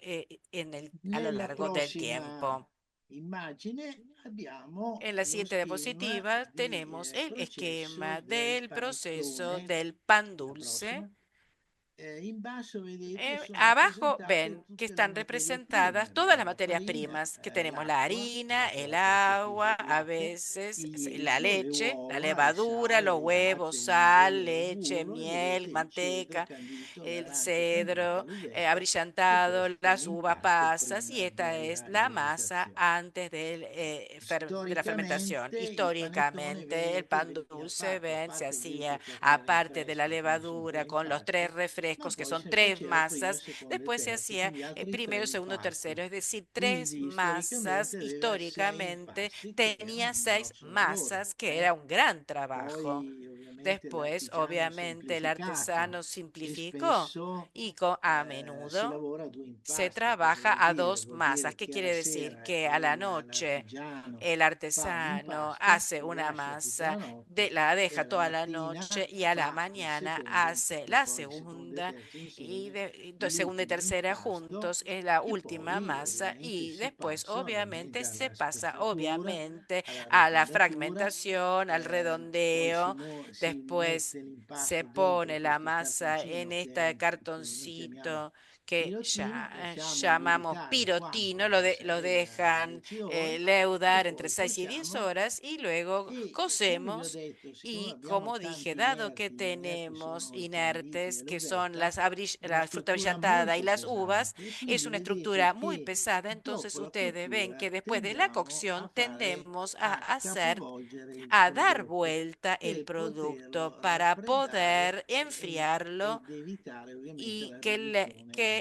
a lo largo del tiempo. En la siguiente diapositiva tenemos el esquema del proceso del pan dulce. Abajo ven que están representadas todas las materias primas que tenemos: la harina, el agua, a veces la leche, la levadura, los huevos, sal, leche, miel, manteca, el cedro abrillantado, las uvas pasas, y esta es la masa antes de la fermentación. Históricamente, el pan dulce, ven, se hacía aparte de la levadura con los tres refrescos, que son tres masas. Después se hacía primero, segundo, tercero, es decir, tres masas. Históricamente tenía 6 masas, que era un gran trabajo. Después, obviamente, el artesano simplificó y a menudo se trabaja a 2 masas. ¿Qué quiere decir? Que a la noche el artesano hace una masa, la deja toda la noche, y a la mañana hace la segunda, segunda y tercera juntos es la última masa, y después obviamente se pasa obviamente a la fragmentación, al redondeo. Después se pone la masa en este cartoncito que ya llamamos pirotino, lo dejan leudar entre 6 y 10 horas, y luego cocemos. Y como dije, dado que tenemos inertes, que son la fruta brillantada y las uvas, es una estructura muy pesada. Entonces ustedes ven que después de la cocción tendemos a dar vuelta el producto para poder enfriarlo y que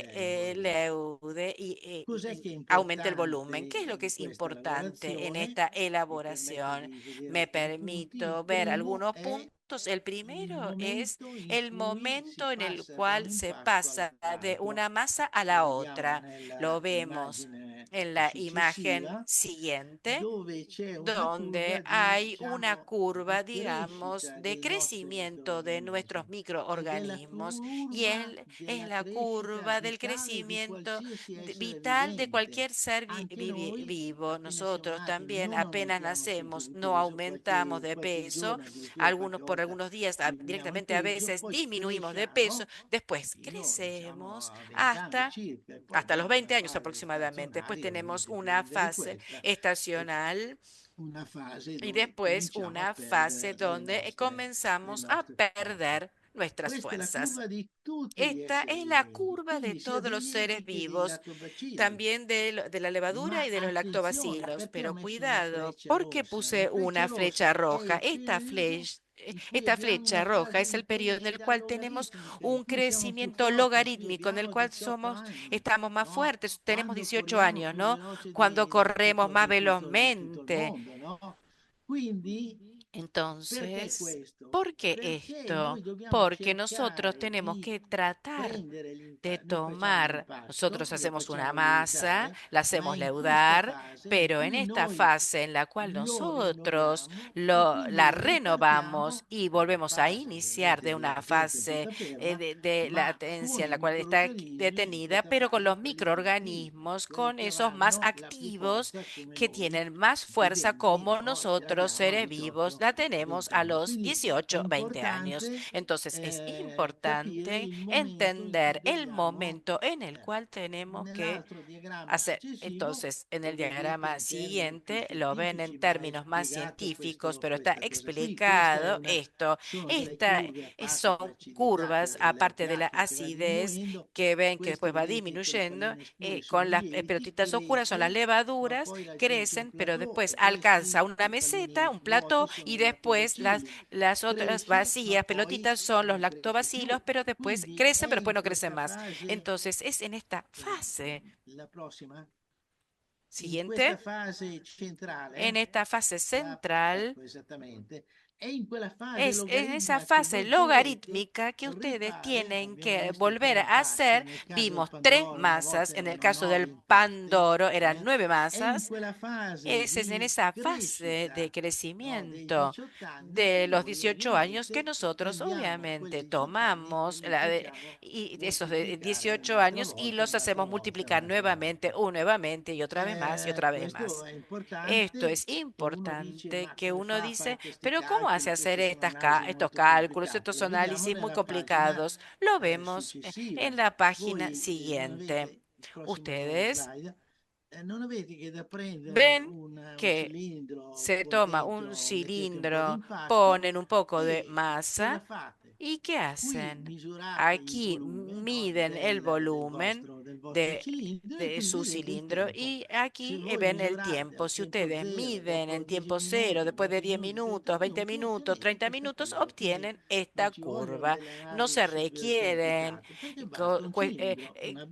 leude y aumente el volumen. ¿Qué es lo que es importante en esta elaboración? Me permito ver algunos puntos. El primero es el momento en el cual se pasa de una masa a la otra. Lo vemos en la imagen siguiente, donde hay una curva, digamos, de crecimiento de nuestros microorganismos, y es la curva del crecimiento vital de cualquier ser vivo. Nosotros también apenas nacemos, no aumentamos de peso, por algunos días directamente a veces disminuimos de peso, después crecemos hasta los 20 años aproximadamente. Después tenemos una fase estacional y después una fase donde comenzamos a perder nuestras fuerzas. Esta es la curva de todos los seres vivos, también de la levadura y de los lactobacilos. Pero cuidado, ¿por qué puse una flecha roja? Esta flecha roja es el periodo en el cual tenemos un crecimiento logarítmico, en el cual estamos más fuertes. Tenemos 18 años, ¿no? Cuando corremos más velozmente. Entonces, ¿por qué esto? Porque nosotros tenemos que tratar de nosotros hacemos una masa, la hacemos leudar, pero en esta fase en la cual nosotros la renovamos y volvemos a iniciar de una fase de latencia en la cual está detenida, pero con los microorganismos, con esos más activos, que tienen más fuerza como nosotros, seres vivos, la tenemos a los 18, 20 años. Entonces es importante entender el momento en el cual tenemos que hacer. Entonces, en el diagrama siguiente lo ven en términos más científicos, pero está explicado esto. Son curvas, aparte de la acidez, que ven que después va disminuyendo, con las pelotitas oscuras son las levaduras, crecen, pero después alcanza una meseta, un plató, y después las otras vacías pelotitas son los lactobacilos, pero después crecen, pero después no crecen más. Entonces, es en esta fase siguiente, en esta fase central, es en esa fase logarítmica que ustedes tienen que volver a hacer. Vimos 3 masas, en el caso del Pandoro eran 9 masas. Es en esa fase de crecimiento de los 18 años que nosotros obviamente tomamos y esos de 18 años y los hacemos multiplicar nuevamente y otra vez más y otra vez más. Esto es importante que uno dice, pero ¿cómo hace hacer estos cálculos, estos análisis muy complicados? Lo vemos en la página siguiente. Ustedes ven que se toma un cilindro, ponen un poco de masa y ¿qué hacen? Aquí miden el volumen de su cilindro y aquí ven el tiempo. Si ustedes miden en tiempo cero, después de 10 minutos, 20 minutos, 30 minutos, obtienen esta curva. No se requieren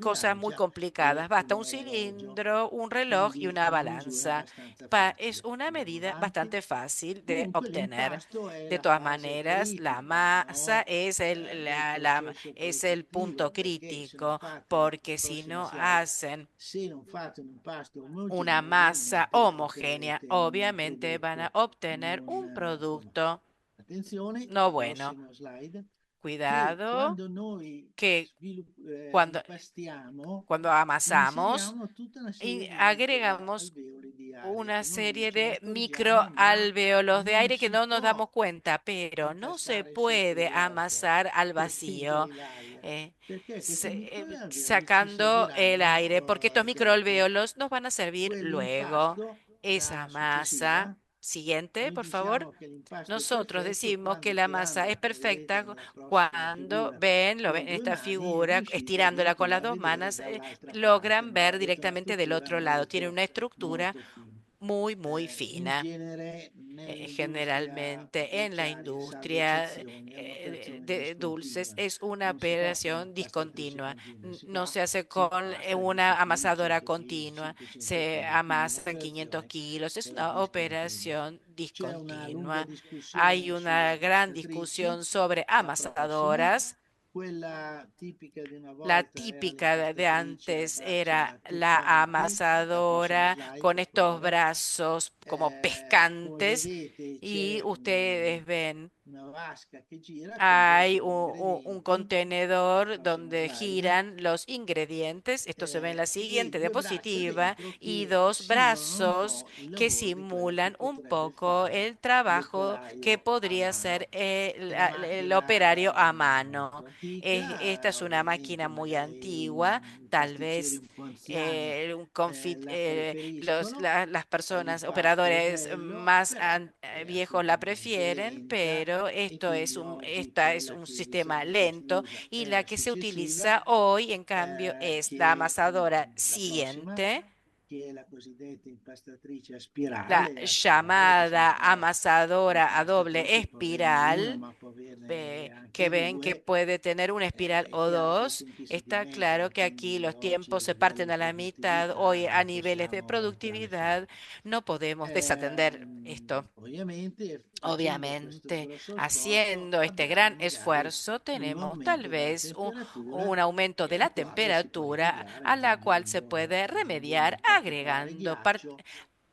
cosas muy complicadas. Basta un cilindro, un reloj y una balanza. Es una medida bastante fácil de obtener. De todas maneras, la masa es el punto crítico, porque si no hacen una masa homogénea, obviamente van a obtener un producto no bueno. Cuidado que cuando amasamos y agregamos una serie de microalvéolos de aire que no nos damos cuenta, pero no se puede amasar al vacío, sacando el aire, porque estos microalvéolos nos van a servir luego. Esa masa, siguiente, por favor. Nosotros decimos que la masa es perfecta cuando lo ven en esta figura, estirándola con las 2 manos, logran ver directamente del otro lado. Tiene una estructura muy, muy fina. Generalmente en la industria de dulces es una operación discontinua. No se hace con una amasadora continua. Se amasan 500 kilos. Es una operación discontinua. Hay una gran discusión sobre amasadoras. La típica de antes era la amasadora con estos brazos como pescantes y ustedes ven, hay un contenedor donde giran los ingredientes. Esto se ve en la siguiente diapositiva y 2 brazos que simulan un poco el trabajo que podría ser el operario a mano. Esta es una máquina muy antigua, tal vez las personas, operadores más viejos la prefieren, pero esta es un sistema lento y la que se utiliza hoy, en cambio, es la amasadora siguiente, la llamada amasadora a doble espiral, que ven que puede tener una espiral o dos. Está claro que aquí los tiempos se parten a la mitad. Hoy a niveles de productividad no podemos desatender esto. Obviamente, haciendo este gran esfuerzo, tenemos tal vez un aumento de la temperatura a la cual se puede remediar agregando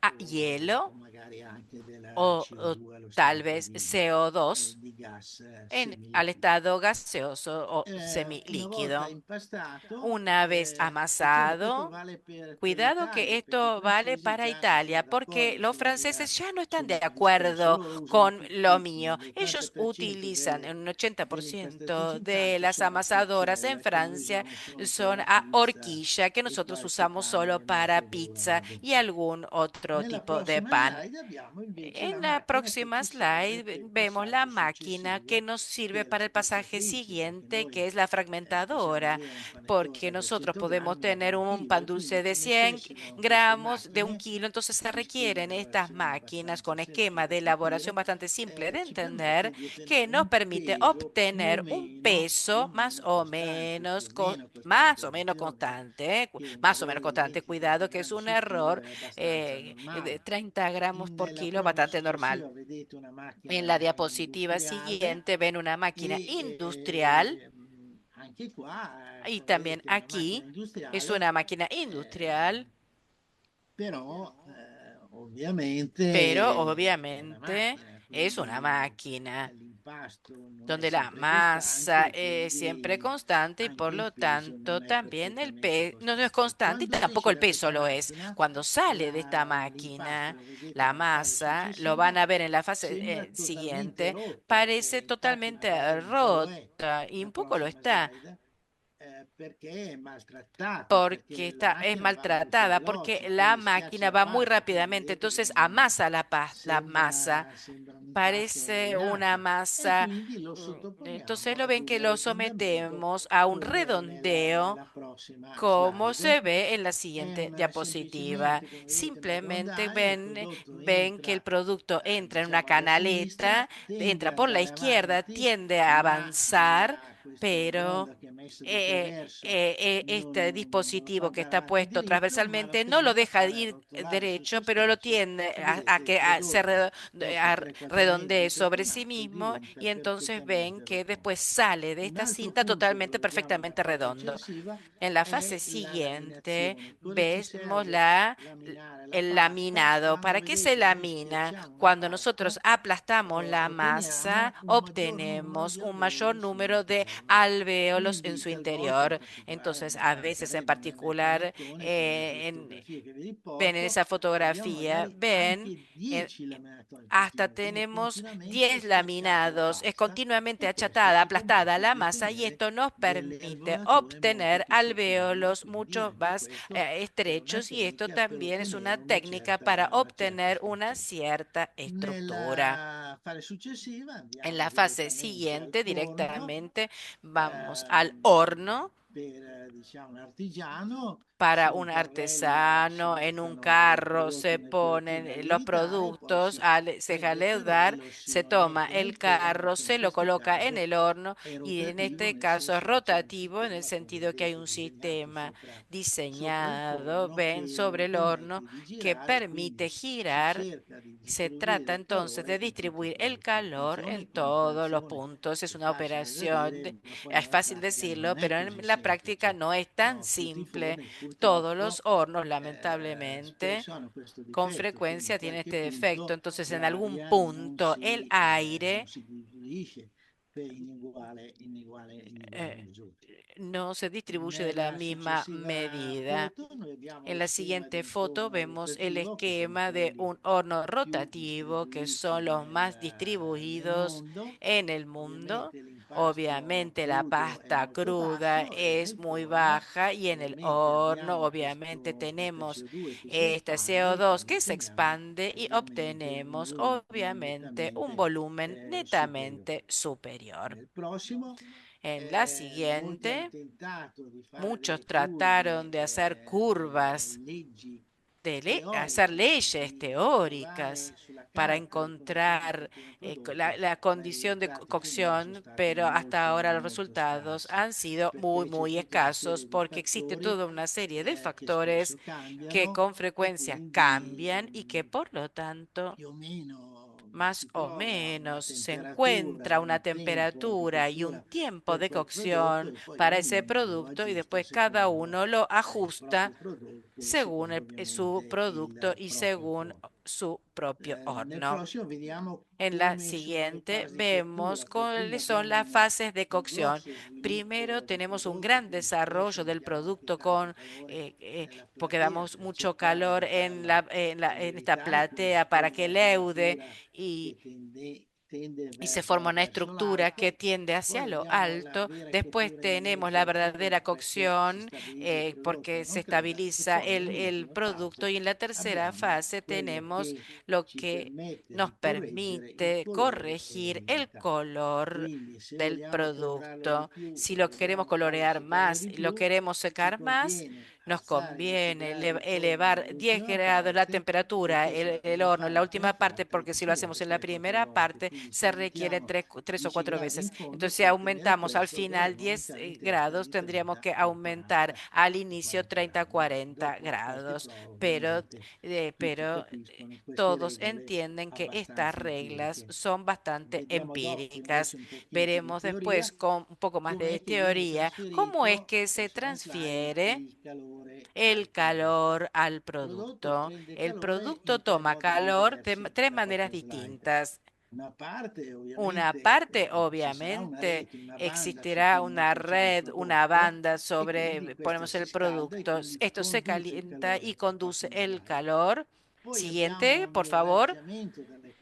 a hielo magari anche della o CO2 allo tal stato vez di CO2 gas al semiliquido. estado gaseoso o Una volta semilíquido. impastato, Una vez e chiaro, questo amasado, vale per cuidado l'Italia, que perché i esto vale francesi para già non sono Italia, porque d'accordo los sulla mia, franceses ya no están de sul discorso, acuerdo loro usano con lo tutti mío. Ellos l'80% utilizan un 80% de dell'impastaticità che las sono a amasadoras en forchella, che noi Francia usiamo solo per son la a pizza horquilla, que e nosotros qualche usamos solo pane para molto pizza buono. y algún otro Nella tipo de prossima pan. slide abbiamo invece la En la macchina che próxima ci serve slide per il vemos la passaggio máquina que successivo, nos sirve che è la para el pasaje spezzatrice, perché siguiente, noi que es la possiamo fragmentadora, avere un porque panettone da nosotros 100 podemos grammi o da tener un un chilo pan e quindi dulce de ci 100 mettessimo queste gramos de un macchine kilo, entonces se con schemi requieren di estas lavorazione máquinas abbastanza con esquema semplici da de elaboración capire, bastante simple de ci permette entender, di que ottenere nos un permite peso obtener un più o peso meno costante, più o meno más costante, o menos attenzione, constante, che un más o menos valore di constante, 20-30 cuidado que es grammi un su chilo error, è abbastanza de normale. 30 gramos por Nella kilo, prova bastante normal. successiva vedete una En la macchina diapositiva industriale siguiente ven una máquina e industrial anche qua y come también vedete è una macchina aquí es industriale, una máquina industrial, però pero ovviamente è una obviamente macchina, es una quindi máquina l'impasto non è donde la sempre costante masa e es siempre quindi constante y por anche il lo peso tanto non è también el perfettamente peso no es costante. constante y Quando tampoco esce el da peso questa lo es. macchina, Cuando sale de esta l'impasto, máquina, lo vedete la nella fase masa, lo van successiva, a ver en la fase sembra totalmente siguiente, rotto parece e infatti totalmente magari un po' lo è. rota y La un poco lo prossima está slide, perché è maltrattata, porque perché la es macchina va molto maltratada, porque veloce, la quindi schiaccia máquina la va muy pasta, quindi rápidamente, vedete che entonces non amasa la masa, sembra un impasto parece una rovinato e masa. quindi lo Entonces sottoponiamo lo ad ven un que lo arrotondamento sometemos a un come redondeo, nella prossima como slide. se ve en la È siguiente diapositiva. semplicemente, come vedete, una Simplemente grondaia, il prodotto ven que el entra, producto entra en una diciamo, da sinistra, canaleta, tende entra ad por la andare izquierda, avanti, tiende a ma avanzar, questa pero gronda che è messa di traverso este non lo fa dispositivo que andare está avanti puesto diritto, ma lo transversalmente no lo tende a deja fare ir arrotolare sul derecho, se pero lo stesso tiende e a vedete il que prodotto dopo a 3-4 metri redondee sobre sí intornato mismo y diventa entonces ven perfettamente que rotondo. después sale de Un esta altro cinta punto che totalmente vediamo nella perfectamente fase redondo. successiva En la fase è la siguiente laminazione. Cosa ci vemos serve laminare la el pasta? laminado. Quando ¿Para qué se vedete noi lamina? schiacciamo una Cuando pasta, nosotros aplastamos la masa, otteniamo un maggior numero obtenemos di un mayor alveoli al suo número de interno. alvéolos en Quindi su talvolta, in interior. particolare Entonces, nella a parte veces en redonda nel particular, panettone, che nelle fotografie che vi ven en riporto, esa abbiamo fotografía, magari ven anche en- 10 laminatori, perché hasta viene tenemos continuamente 10 schiacciata la laminados, es pasta continuamente e questo achatada, ci aplastada permette la di masa y ottenere esto nos delle permite alveolature molto obtener più profonde, alvéolos quindi mucho anche más questo è una estrechos y esto tecnica per también es una ottenere técnica para una certa obtener una struttura. cierta estructura. Nella fase successiva En andiamo la fase direttamente al siguiente, forno, directamente, vamos al ehm, horno. per diciamo un artigiano Para su un un carrello si artesano, en un mettono dei carro prodotti se nel quartiere ponen da los lievitare, poi productos, si se prende il jale dar, carrello, si se lo toma mette el nel forno carro, che in se lo questo coloca en caso el horno è y en rotativo, este nel caso es senso che c'è un rotativo en el sistema, come sentido que hay vedete, un disegnato sistema sopra il diseñado, forno ven, che sobre lo el horno permette di que girare, permite quindi si girar. cerca di Se distribuire trata il entonces de calore in tutti i distribuir el punti. calor Funzione en con todos los operazione puntos. Es è una facile da operación, dire, ma poi es nella fácil pratica decirlo, non è pero così en la práctica semplice. no es tan Tutti i simple. forni Todos los purtroppo hornos, lamentablemente, spesso hanno questo con difetto, quindi in frecuencia tienen qualche este defecto. punto Entonces, en algún l'aria punto, el non aire si distribuisce in uguale eh, misura. no se distribuye de la Nella misma successiva medida. foto noi abbiamo En lo la schema di siguiente un foto forno vemos el rotativo, che sono esquema de quelli un horno più rotativo, que son distribuiti los más nel distribuidos mondo. en el mundo. Ovviamente l'impasto Obviamente la crudo è pasta molto cruda basso e es nel muy forno baja y en el ovviamente horno abbiamo obviamente questa tenemos CO2 che si esta espande e CO2 quindi que se otteniamo expande y ovviamente un obtenemos volume obviamente un nettamente volumen superiore. netamente superior. Nel prossimo, En la molti hanno siguiente, tentato di fare muchos delle trataron curve, de hacer delle curvas, leggi de hacer teoriche leyes di teóricas trovare sulla para carta le condizioni encontrar affinché un prodotto, la ma i condición de risultati finali sono cocción, stati pero hasta ahora los molto resultados scarsi, han sido muy, perché c'è muy tutta una escasos serie di porque existe fattori toda una serie de che spesso factores que cambiano con e frecuencia quindi cambian y que por lo tanto più o meno más o menos se encuentra una temperatura y un tiempo de cocción para ese producto y después cada uno lo ajusta según su producto y según su propio horno. En la siguiente vemos cuáles son las fases de cocción. Primero tenemos un gran desarrollo del producto porque damos mucho calor en esta platea para que leude y se forma una estructura que tiende hacia lo alto. Después tenemos la verdadera cocción porque se estabiliza el producto y en la tercera fase tenemos lo que nos permite corregir el color del producto. Si lo queremos colorear más y lo queremos secar más, nos conviene elevar 10 grados la temperatura, el horno en la última parte, porque si lo hacemos en la primera parte, se requiere tres o cuatro veces. Entonces, si aumentamos al final 10 grados, tendríamos que aumentar al inicio 30 a 40 grados. Pero todos entienden que estas reglas son bastante empíricas. Veremos después con un poco más de teoría cómo es que se transfiere el calor al producto. El producto toma calor de tres maneras distintas. Una parte, obviamente, existirá una red, una banda sobre, ponemos el producto. Esto se calienta y conduce el calor. Siguiente, por favor.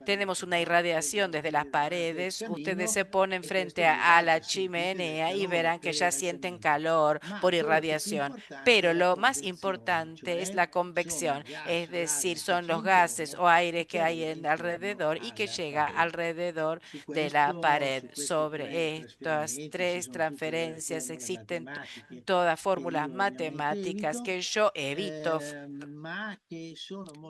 Tenemos una irradiación desde las paredes. Ustedes se ponen frente a la chimenea y verán que ya sienten calor por irradiación. Pero lo más importante es la convección, es decir, son los gases o aire que hay alrededor y que llega alrededor de la pared. Sobre estas tres transferencias existen todas fórmulas matemáticas que yo evito,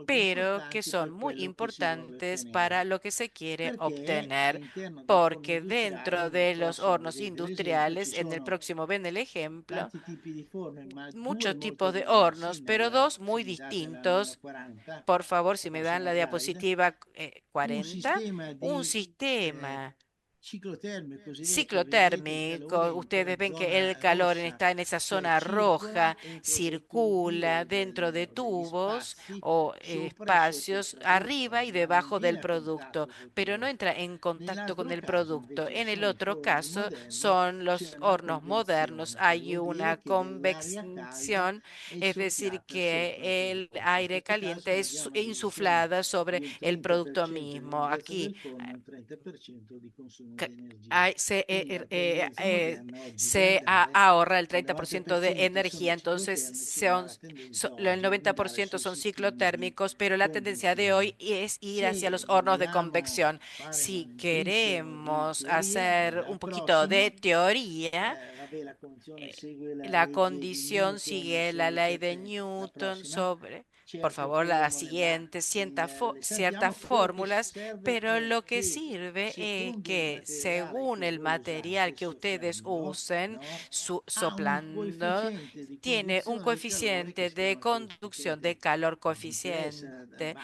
pero que son muy importantes para lo que se quiere obtener, porque dentro de los hornos industriales, en el próximo ven el ejemplo, muchos tipos de hornos, pero dos muy distintos. Por favor, si me dan la diapositiva 40, un sistema ciclotérmico. Ustedes ven que el calor está en esa zona roja, circula dentro de tubos o espacios arriba y debajo del producto, pero no entra en contacto con el producto. En el otro caso son los hornos modernos. Hay una convección, es decir, que el aire caliente es insuflada sobre el producto mismo. Aquí se ahorra el 30% de energía, entonces el 90% son ciclotérmicos, pero la tendencia de hoy es ir hacia los hornos de convección. Si queremos hacer un poquito de teoría, la condición sigue la ley de Newton sobre, por favor, la siguiente, ciertas fórmulas, pero lo que sirve es que según el material que ustedes usen, soplando, tiene un coeficiente de conducción de calor coeficiente,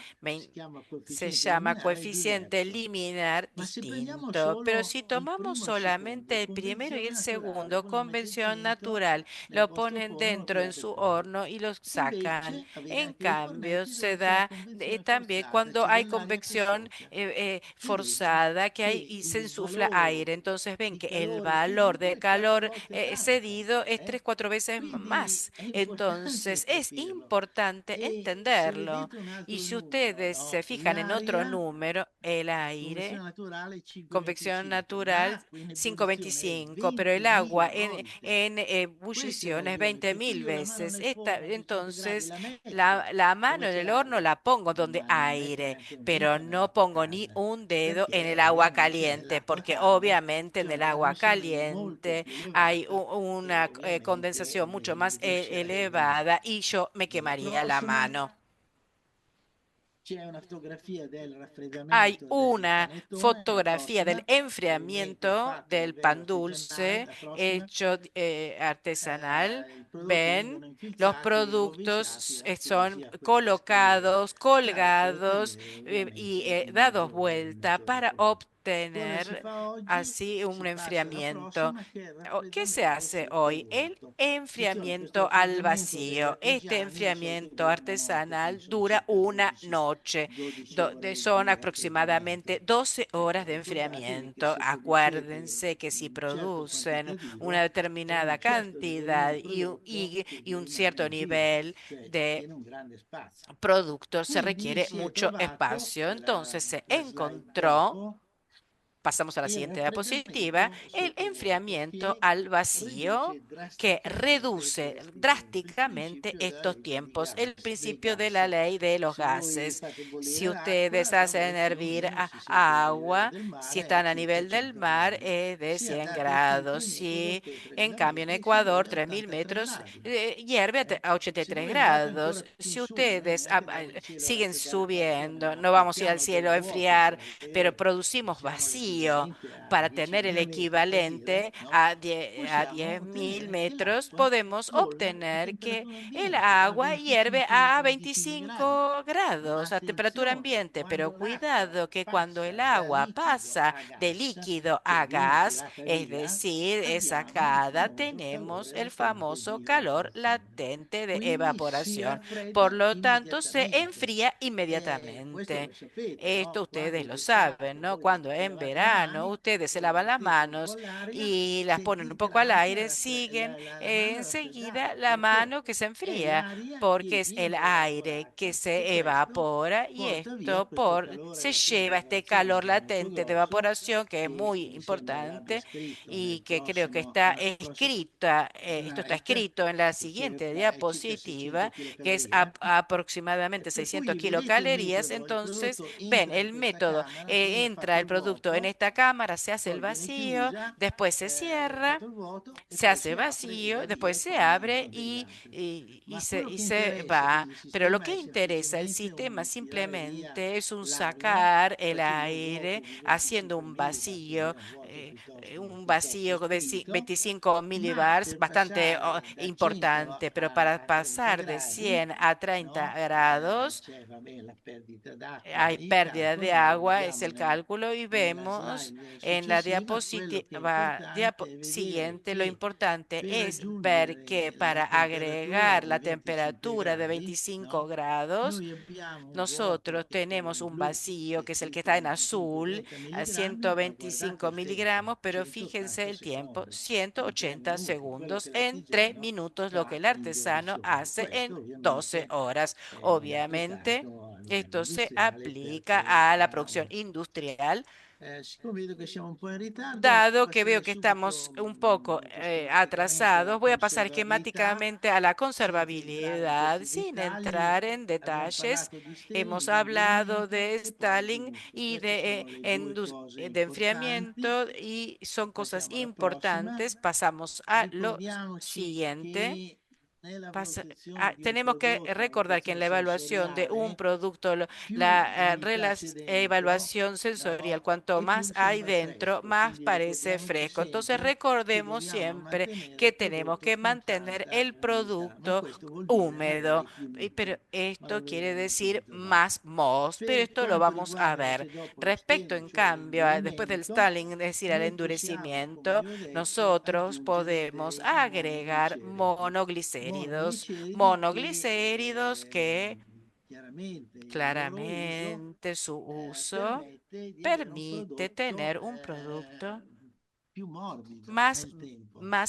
se llama coeficiente liminar distinto, pero si tomamos solamente el primero y el segundo, convención natural, lo ponen dentro en su horno y lo sacan. En cambio, se da también cuando hay convección forzada que hay y se insufla aire. Entonces ven que el valor de calor cedido es 3, 4 veces más. Entonces es importante entenderlo. Y si ustedes se fijan en otro número, el aire, convección natural 525, pero el agua en ebullición es 20.000 veces. Entonces, la mano en el horno la pongo donde aire, pero no pongo ni un dedo en el agua caliente, porque obviamente en el agua caliente hay una condensación mucho más elevada y yo me quemaría la mano. Hay una fotografía del enfriamiento del pan dulce hecho artesanal. Ven, los productos son colocados, colgados y dados vuelta para obtener así un enfriamiento. ¿Qué se hace hoy? El enfriamiento al vacío. Este enfriamiento artesanal dura una noche. Son aproximadamente 12 horas de enfriamiento. Acuérdense que si producen una determinada cantidad y un cierto nivel de productos, se requiere mucho espacio. Entonces se encontró. Pasamos a la siguiente diapositiva, el enfriamiento al vacío que reduce drásticamente estos tiempos. El principio de la ley de los gases. Si ustedes hacen hervir agua, si están a nivel del mar, es de 100 grados. Si en cambio en Ecuador, 3000 metros, hierve a 83 grados. Si ustedes siguen subiendo, no vamos a ir al cielo a enfriar, pero producimos vacío para tener el equivalente a 10.000 metros, podemos obtener que el agua hierve a 25 grados a temperatura ambiente. Pero cuidado que cuando el agua pasa de líquido a gas, es decir, es sacada, tenemos el famoso calor latente de evaporación. Por lo tanto, se enfría inmediatamente. Esto ustedes lo saben, ¿no? Cuando en verano ustedes se lavan las manos y las ponen un poco al aire, siguen enseguida la mano que se enfría, porque es el aire que se evapora y se lleva este calor latente de evaporación que es muy importante y que creo que está escrita, esto está escrito en la siguiente diapositiva, que es aproximadamente 600 kilocalorías. Entonces, ven, el método, entra el producto en esta cámara, se hace el vacío, después se cierra, se hace vacío, después se abre y se va. Pero lo que interesa el sistema simplemente es un sacar el aire haciendo un vacío de 25 milibars, bastante importante, pero para pasar de 100 a 30 grados hay pérdida de agua, es el cálculo, y vemos en la diapositiva siguiente, lo importante es ver que para agregar la temperatura de 25 grados, nosotros tenemos un vacío que es el que está en azul, a 125 miligramos, pero fíjense el tiempo, 180 segundos en 3 minutos, lo que el artesano hace en 12 horas. Obviamente, esto se aplica a la producción industrial. Dado que veo que estamos un poco atrasados, voy a pasar esquemáticamente a la conservabilidad sin entrar en detalles. Hemos hablado de Stalin y de enfriamiento y son cosas importantes. Pasamos a lo siguiente. Tenemos que recordar que en la evaluación de un producto, la evaluación sensorial, cuanto más hay dentro, más parece fresco. Entonces recordemos siempre que tenemos que mantener el producto húmedo, pero esto quiere decir más mousse, pero esto lo vamos a ver. Respecto, en cambio, después del Stalin, es decir, al endurecimiento, nosotros podemos agregar monoglicéridos que claramente su uso permite tener un producto más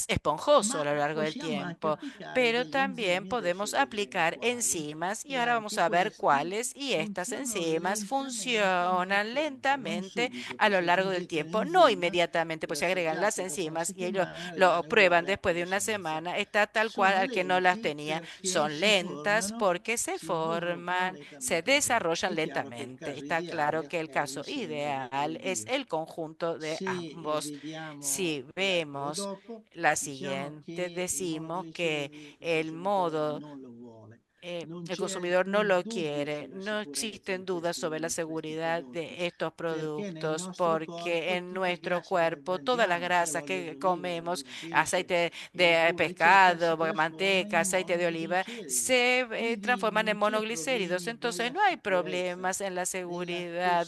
esponjoso a lo largo del tiempo, pero también podemos aplicar enzimas y ahora vamos a ver cuáles, y estas enzimas funcionan lentamente a lo largo del tiempo, no inmediatamente, pues se agregan las enzimas y lo prueban después de una semana, está tal cual al que no las tenía. Son lentas porque se forman, se desarrollan lentamente. Está claro que el caso ideal es el conjunto de ambos. Si vemos la siguiente, decimos que el modo el consumidor no lo quiere. No existen dudas sobre la seguridad de estos productos porque en nuestro cuerpo todas las grasas que comemos, aceite de pescado, manteca, aceite de oliva, se transforman en monoglicéridos. Entonces no hay problemas en la seguridad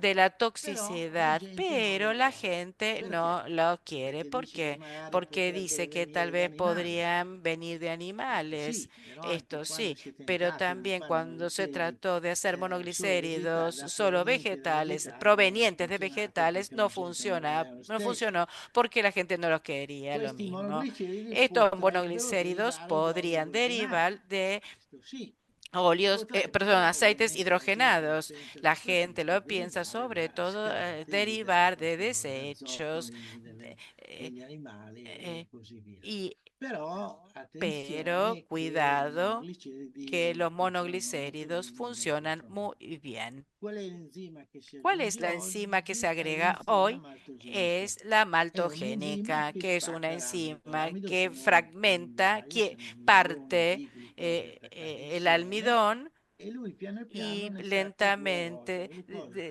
de la toxicidad, pero la gente no lo quiere. ¿Por qué? Porque dice que tal vez podrían venir de animales. Esto sí, pero también cuando se trató de hacer monoglicéridos solo vegetales, provenientes de vegetales, no funcionó porque la gente no lo quería, lo mismo. Estos monoglicéridos podrían derivar de óleos, perdón, aceites hidrogenados. La gente lo piensa sobre todo derivar de desechos. Eh, y pero cuidado que los monoglicéridos funcionan muy bien. ¿Cuál es la enzima que se agrega hoy? Es la maltogénica, que es una enzima que fragmenta, que parte el almidón y lentamente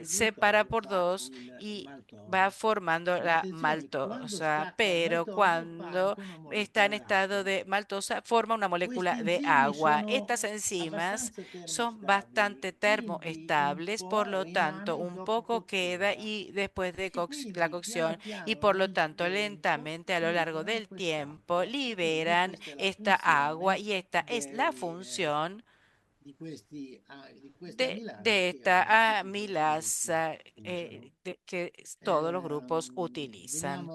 separa por dos y va formando la maltosa, pero cuando está en estado de maltosa forma una molécula de agua. Estas enzimas son bastante termoestables, por lo tanto un poco queda y después de la cocción y por lo tanto lentamente a lo largo del tiempo liberan esta agua y esta es la función de esta amilasa que todos los grupos utilizan.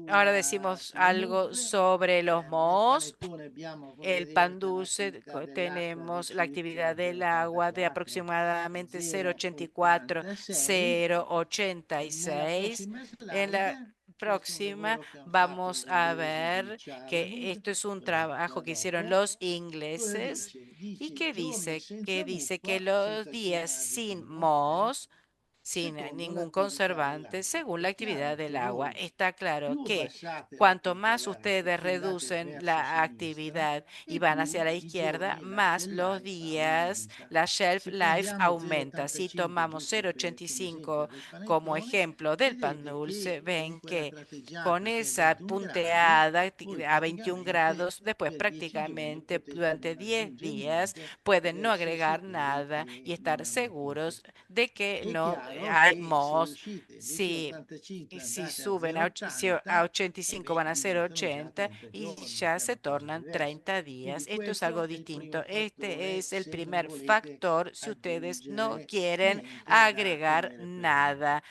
Ahora decimos algo sobre los mohos. El pan dulce, tenemos la actividad del agua de aproximadamente 0,84, 0,86. En la próxima vamos a ver que esto es un trabajo que hicieron los ingleses y que dice que los días sin moho sin ningún conservante, según la actividad del agua. Está claro que cuanto más ustedes reducen la actividad y van hacia la izquierda, más los días, la shelf life aumenta. Si tomamos 0,85 como ejemplo del pan dulce, ven que con esa punteada a 21 grados, después prácticamente durante 10 días pueden no agregar nada y estar seguros de que no hay mohos. Si suben a 85 van a ser 80 y ya se tornan 30 días. Esto es algo distinto. Este es el primer factor si ustedes no quieren agregar nada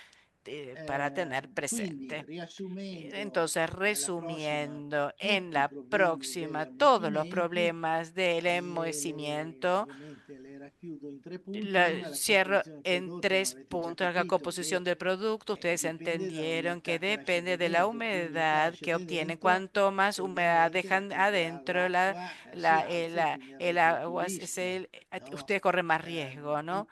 para tener presente. Entonces, resumiendo, en la próxima, todos los problemas del enmohecimiento cierro en 3 puntos. La composición del producto, ustedes entendieron que depende de la humedad que obtienen. Cuanto más humedad dejan adentro, el agua, ustedes corren más riesgo, ¿no?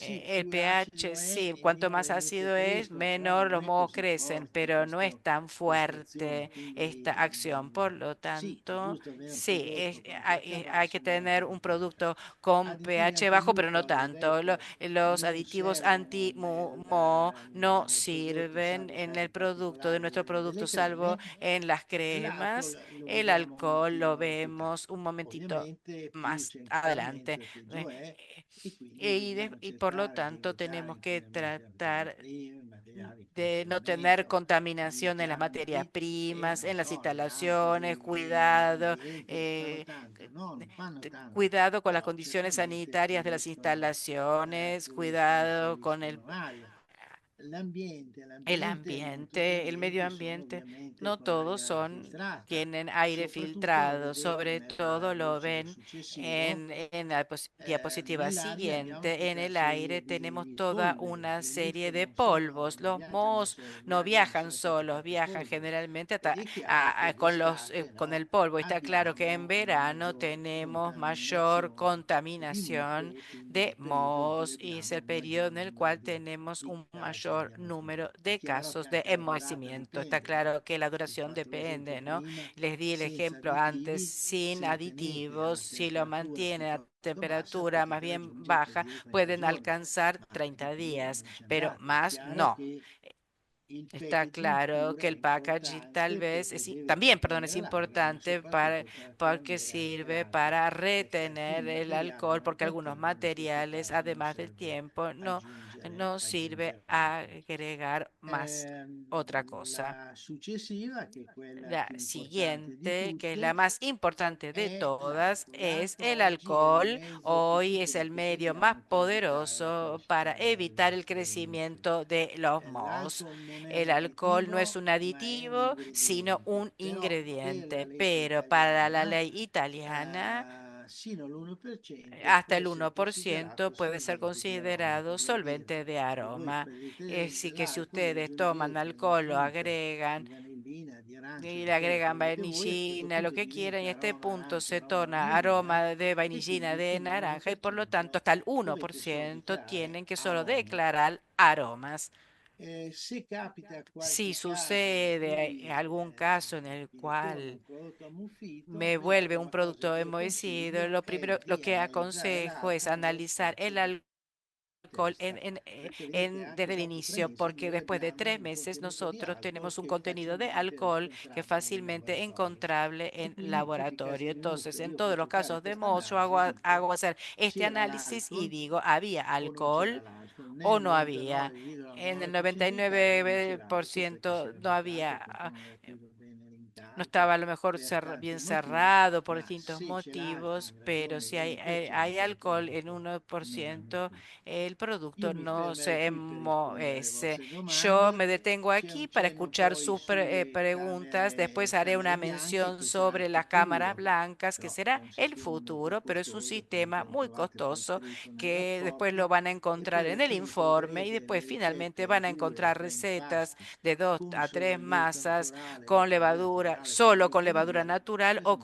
El pH, sí, cuanto más ácido es, menor los mohos crecen, pero no es tan fuerte esta acción. Por lo tanto, sí, hay que tener un producto con pH bajo, pero no tanto. Los aditivos anti-moho no sirven en el producto de nuestro producto, salvo en las cremas. El alcohol lo vemos un momentito más adelante. Y por lo tanto tenemos que tratar de no tener contaminación en las materias primas, en las instalaciones, eh, cuidado con las condiciones sanitarias de las instalaciones, cuidado con el ambiente, el medio ambiente. No todos tienen aire filtrado, sobre todo lo ven en la diapositiva siguiente. En el aire tenemos toda una serie de polvos. Los mohos no viajan solos, viajan generalmente con el polvo. Está claro que en verano tenemos mayor contaminación de mohos y es el periodo en el cual tenemos un mayor mayor número de casos de enmohecimiento. Está claro que la duración depende, ¿no? Les di el ejemplo antes, sin aditivos, si lo mantiene a temperatura más bien baja, pueden alcanzar 30 días, pero más no. Está claro que el packaging tal vez también, perdón, es importante porque sirve para retener el alcohol, porque algunos materiales, además del tiempo, no sirve a agregar más otra cosa. La siguiente, que es la más importante de todas, es el alcohol. Hoy es el medio más poderoso para evitar el crecimiento de los mohos. El alcohol no es un aditivo, sino un ingrediente, pero para la ley italiana, hasta el 1% puede ser considerado solvente de aroma. Así que si ustedes toman alcohol, lo agregan y le agregan vainillina, lo que quieran, y a este punto se torna aroma de vainillina de naranja y por lo tanto hasta el 1% tienen que solo declarar aromas. Si sucede algún caso en el cual me vuelve un producto enmohecido, lo primero, lo que aconsejo es analizar el alcohol desde el inicio, porque después de 3 meses nosotros tenemos un contenido de alcohol que es fácilmente encontrable en laboratorio. Entonces, en todos los casos de moho, yo hago hacer este análisis y digo, ¿había alcohol o no había? En el 99% no había. No estaba a lo mejor bien cerrado por distintos motivos, pero si hay alcohol en 1%, el producto no se enmohece. Yo me detengo aquí para escuchar sus preguntas. Después haré una mención sobre las cámaras blancas, que será el futuro, pero es un sistema muy costoso que después lo van a encontrar en el informe y después finalmente van a encontrar recetas de 2 a 3 masas con levadura, solo con levadura natural o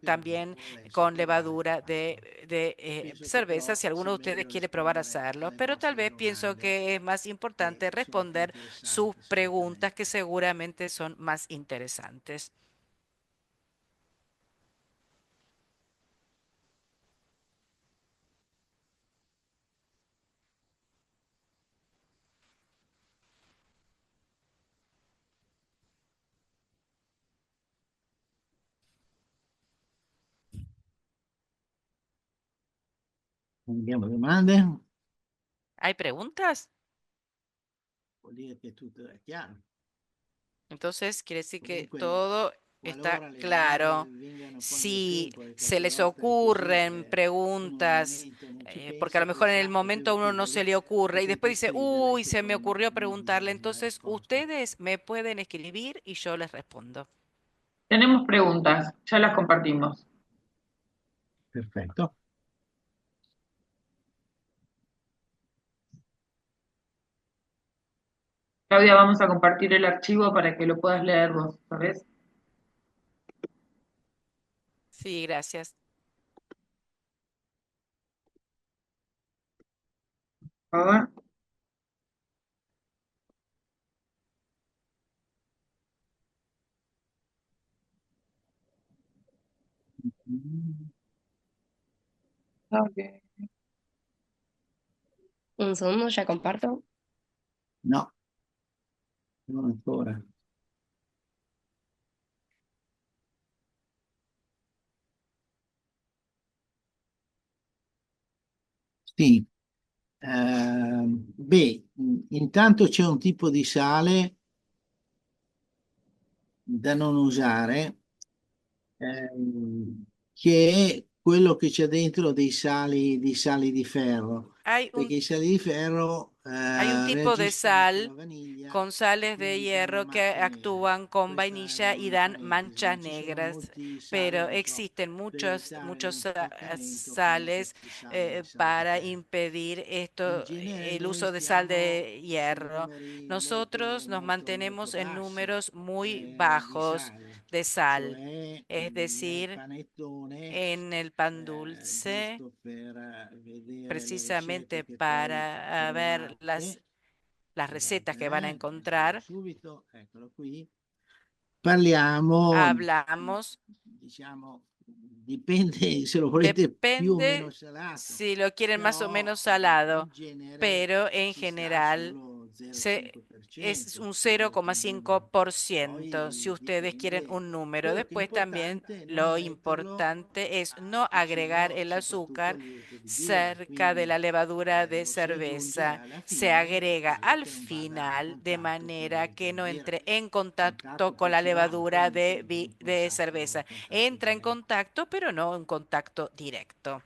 también con levadura de cerveza, si alguno de ustedes quiere probar a hacerlo. Pero tal vez pienso que es más importante responder sus preguntas que seguramente son más interesantes. Abbiamo domande? ¿Hay preguntas? Vuol dire che tutto è chiaro. Entonces, quiere decir que Comunque, todo está qualora le claro. domande vengano con il Si tempo, e se qualche les volta è così, ocurren uno nel preguntas, momento non ci porque a lo pensa, mejor poi en el sa che momento a deve uno no se chiudere le e ocurre y che después può dice, scrivere uy, che se me poi ocurrió gli preguntarle. diamo la Entonces, risposta. ustedes me pueden escribir y yo les respondo. Tenemos preguntas, ya las compartimos. Perfetto. Claudia, vamos a compartir el archivo para que lo puedas leer vos, ¿sabes? Sí, gracias. Por favor. Ok. Un segundo, ya comparto. No, non ancora. Sì. Beh, intanto c'è un tipo di sale da non usare, che è quello che c'è dentro dei sali di ferro, Hay un perché i sali di ferro Hay un tipo de reagiscono con la sal vaniglia, con sales de quindi danno hierro que macchie nere. actúan con Questa è vainilla y una dan parentesi, manchas non ci sono negras, molti sali, pero non so, existen per evitare muchos lo spaccamento fanno sales questi sali di para ferro. impedir In esto, genere el noi uso de sal stiamo de su hierro. numeri Nosotros nos molto mantenemos en bassi números muy di bajos sale, de sal, cioè es nel decir, panettone, en el pan dulce, giusto per vedere le ricette precisamente che poi para ver trovate. las recetas que van a encontrar, subito, eccolo qui. Parliamo, hablamos, diciamo, dipende se lo volete più o meno depende salato, si lo quieren más o però menos salado, in genere pero en si sta general sullo es 0,5%, un quello che viene 0,5% si poi ustedes quieren dipende. un número. Quello che è Después también importante è non lo metterlo importante es no agregar vicino el soprattutto azúcar al lievito di birra, cerca de quindi la levadura de lo si aggiunge cerveza. alla Se fine in agrega modo al che non vada a final de contatto con il manera lievito que di no birra. entre en Contatto contacto con che la ci va un po' levadura di tempo, un po' de esatto, non cerveza. un contatto Entra en diretto. contacto, pero no un contacto directo.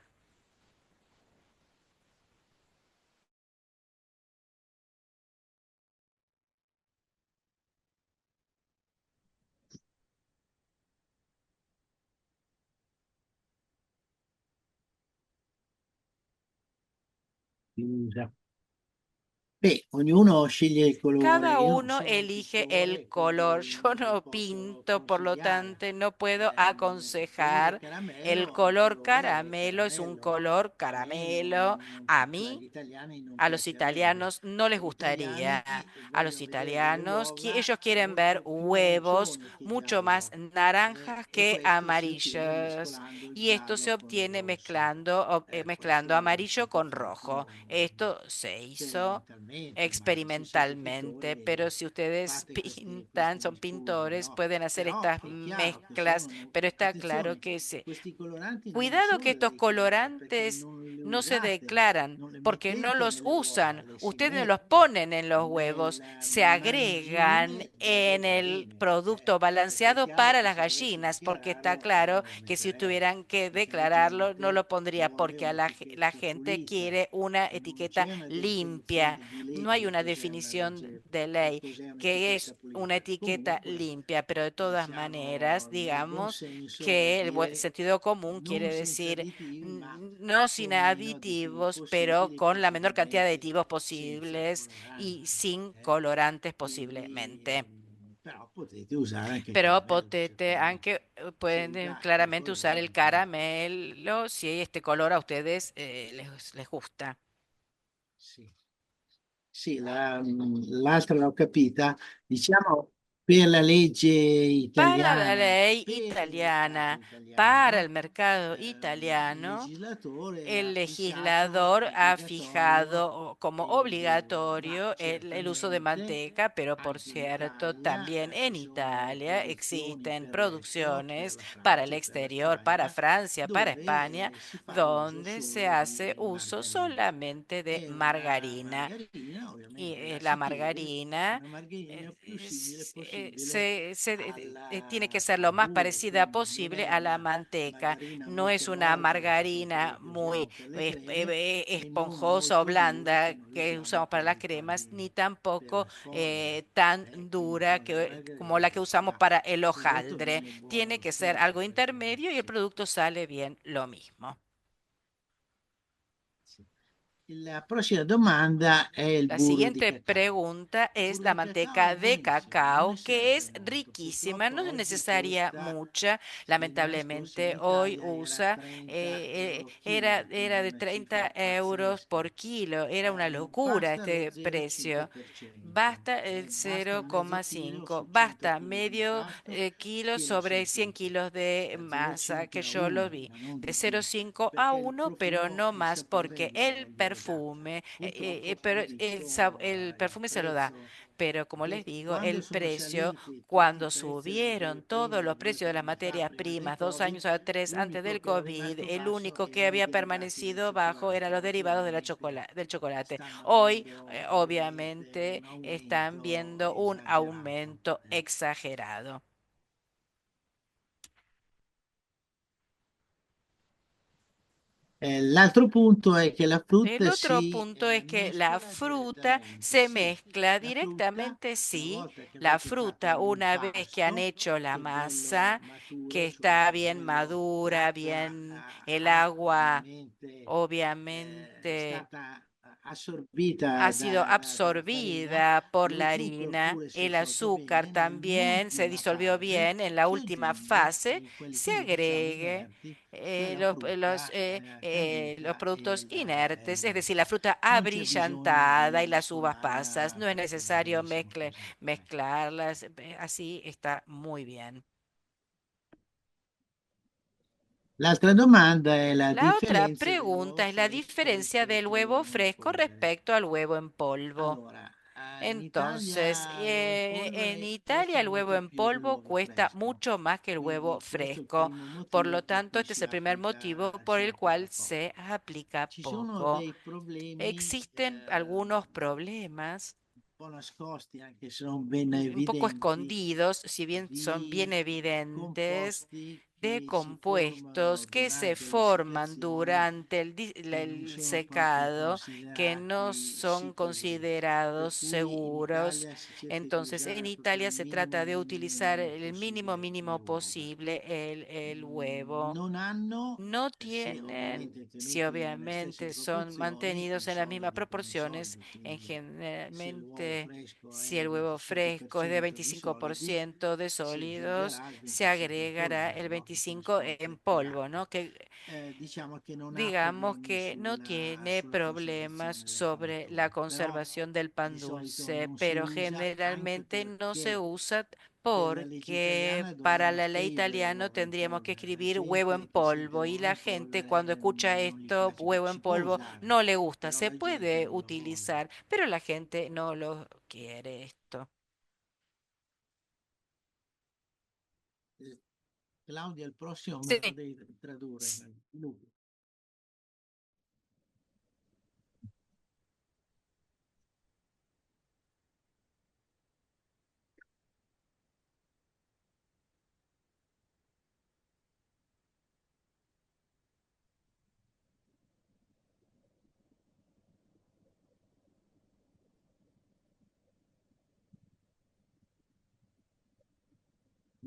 Chiusa. Beh, ognuno sceglie il colore. Cada Io non uno sono un elige el pittore, color. quindi Yo non no posso pinto, por lo consigliare. tanto, no puedo Il colore aconsejar. El caramello, il color colore è caramelo es un caramello. color A me caramelo. A agli mí, italiani non a los piacerebbe. italianos no les Gli italiani gustaría. A los vogliono vedere le italianos, uova ellos quieren ver molto più huevos arancioni che mucho más giallo. naranjas E que questo si ottiene amarillos. mescolando il Y esto se giallo con il obtiene rosso. mezclando Questo è amarillo con rojo. scientifico, Esto se hizo sperimentalmente, ma se siete experimentalmente, pero pittori si ustedes fate pintan, questi son studi, pintores, no? pueden hacer Però estas è chiaro che se mezclas, uno, pero está claro attenzione, que questi coloranti non cuidado que sono da estos declarare perché colorantes non li no se usate, declaran non li porque no mettete los nelle uova, usan, le si ustedes no los mette ponen en los huevos, se agregan margine dove en va el bene, producto perché è balanceado chiaro para che las se dovessi gallinas, porque está dichiararlo claro non lo que si metterei, tuvieran que perché la declararlo no lo gente pondría vuole porque a la un'etichetta gente pulita, quiere una non etiqueta c'è una limpia. definizione di No hay legge, una cos'è una definición legge, de ley cos'è que un'etichetta es una pulita. etiqueta Comunque limpia, pero de todas siamo maneras, nel buon digamos senso que el dire sentido común non quiere senza decir additivi, ma no sin con meno additivi aditivos, pero possibili, con la menor cantidad de possibilmente aditivos senza posibles y coloranti. sin Eh. colorantes Quindi, posiblemente. però potete usare anche il Pero caramello, potete, certamente. anche Se vi pueden piace il claramente usar el colore, poi caramelo si este color a ustedes les gusta. sì. Sì, l'altra l'ho capita. Diciamo, per la legge Para la italiana, ley per il mercato italiana, para el italiano, mercado il italiano, legislatore el ha fissato legislador ha obbligatorio fijado como ma obligatorio el uso de certamente manteca, pero por anche in cierto, Italia también en ci sono Italia produzioni existen per l'estero, per producciones la para el Francia, per la exterior, para Spagna, Francia, para España, dove si fa uso donde se solo hace di uso margarina. solamente de E la margarina. margarina Y ovviamente la la si chiede margarina una margarina più simile possibile tiene que ser lo al más burro, parecida quindi non posible è a la una manteca. margarina No es molto una morbida che sono quelle margarina che muy usiamo per le creme e non esponjosa o molto dura blanda che noi que usiamo usamos para per las le cremas, ni per tampoco le sfoglie. tan Quindi dura insomma la como margarina la que che ci usamos va. para el Soprattutto hojaldre. viene buono Tiene lo que ser stesso algo perché intermedio y el sì, producto sale bien lo mismo. sì. La prossima domanda è il La burro di siguiente cacao. pregunta Il es burro la di cacao è manteca de buonissimo, non ne cacao, que serve es molto. riquísima, Purtroppo no es oggi necesaria costa, mucha. settimana scorsa in Lamentablemente hoy Italia era usa, 30 euro chilo, quindi era de una cifra 30 euros pazzesca. por kilo, era una locura Basta lo este precio. 0,5%, Basta el basta mezzo chilo 0,5, su 100 basta kg di medio impasto kilo che lo sobre 100 sentite, kilos de da masa, que 0,5 a yo lo 1, vi, ma non de di più, 0,5 a perché il 1, pero profumo, no il más porque saporello el glielo dà. perfume Purtroppo pero poi visto el il perfume se lo da. prezzo, Pero como les digo, quando el sono precio, saliti tutti i cuando prezzi delle materie subieron todos prime los due precios de las anni fa, materias prima del primas, dos Covid, años o tres antes l'unico del che era COVID, rimasto el basso único que erano i había derivati del permanecido bajo eran cioccolato. los derivados de Naturalmente del chocolate. stanno Hoy, avendo, come vedete, obviamente, un están aumento viendo un esagerato. aumento exagerado. L'altro punto è che la El frutta otro si punto es que la mescola fruta direttamente. se Sì, mezcla la frutta, directamente, una sí. volta che La avete fatto fruta, una vez que han l'impasto, hecho la che è bello masa, que maturo, está insomma, bien bello, madura, l'acqua bien el ha agua, ovviamente obviamente, stata assorbita ha sido dalla farina, absorbida por lo la zucchero harina. pure si è El sciolto azúcar bene también se nell'ultima disolvió fase, bien en la si última aggiunge fase. quelli Se che diciamo agregue inerti, cioè la frutta los caduta productos inertes, es decir, la rossa. fruta Non c'è bisogno abrillantada y di las uvas pasas. mescolarla No es perché va necesario benissimo così. mezclarlas. Así está muy bien. L'altra domanda è la La otra differenza dell'uovo pregunta es la fresco diferencia del rispetto huevo all'uovo in fresco polvere. respecto al huevo en polvo. Allora, in Entonces, Italia l'uovo in en polvere Italia costa el huevo molto en più polvo dell'uovo cuesta fresco, mucho más que el huevo quindi questo è il fresco. primo Por lo motivo per tanto, cui este es el primer motivo por si el applica cual poco. se aplica Ci sono poco. dei problemi Existen algunos problemas un po' nascosti, anche se non ben un poco evidenti, escondidos, si bien son bien di evidentes, composti de che si formano compuestos que se durante forman l'essiccazione durante che non el sono proprio secado, que no considerati son sicuri. Per considerados cui in seguros. Italia si cerca di Entonces, en usare proprio Italia il se minimo, trata de minimo, utilizar minimo el mínimo possibile le mínimo uova. posible el huevo. Non hanno, No se tienen, ovviamente si tenuti nelle stesse obviamente son proporzioni, mantenidos in en las mismas solido come in proporciones, solido, en quindi se l'uovo generalmente fresco si è el il huevo fresco es de 25% di solidi, 25% de si sólidos, aggiungerà il se 25 in agregará polvere, el no? Che 25 corrisponde en agli polvo, altri. ¿no? Que Diciamo che non ha digamos problemi que no tiene sulla problemas conservazione del sobre la panettone, però conservación del pan di solito dulce, non si pero usa anche generalmente no se perché usa per la legge porque italiana para dobbiamo la ley scrivere italiana uova in tendríamos que polvere. La escribir huevo en gente che sente polvo y uova la in gente polvere cuando escucha non gli esto, piace huevo molto. en Si può polvo, usare, no le gusta. però Se la gente puede non lo vuole. utilizar, pero la gente no lo quiere esto. Claudia, il prossimo me lo Sí. devi tradurre. Luca.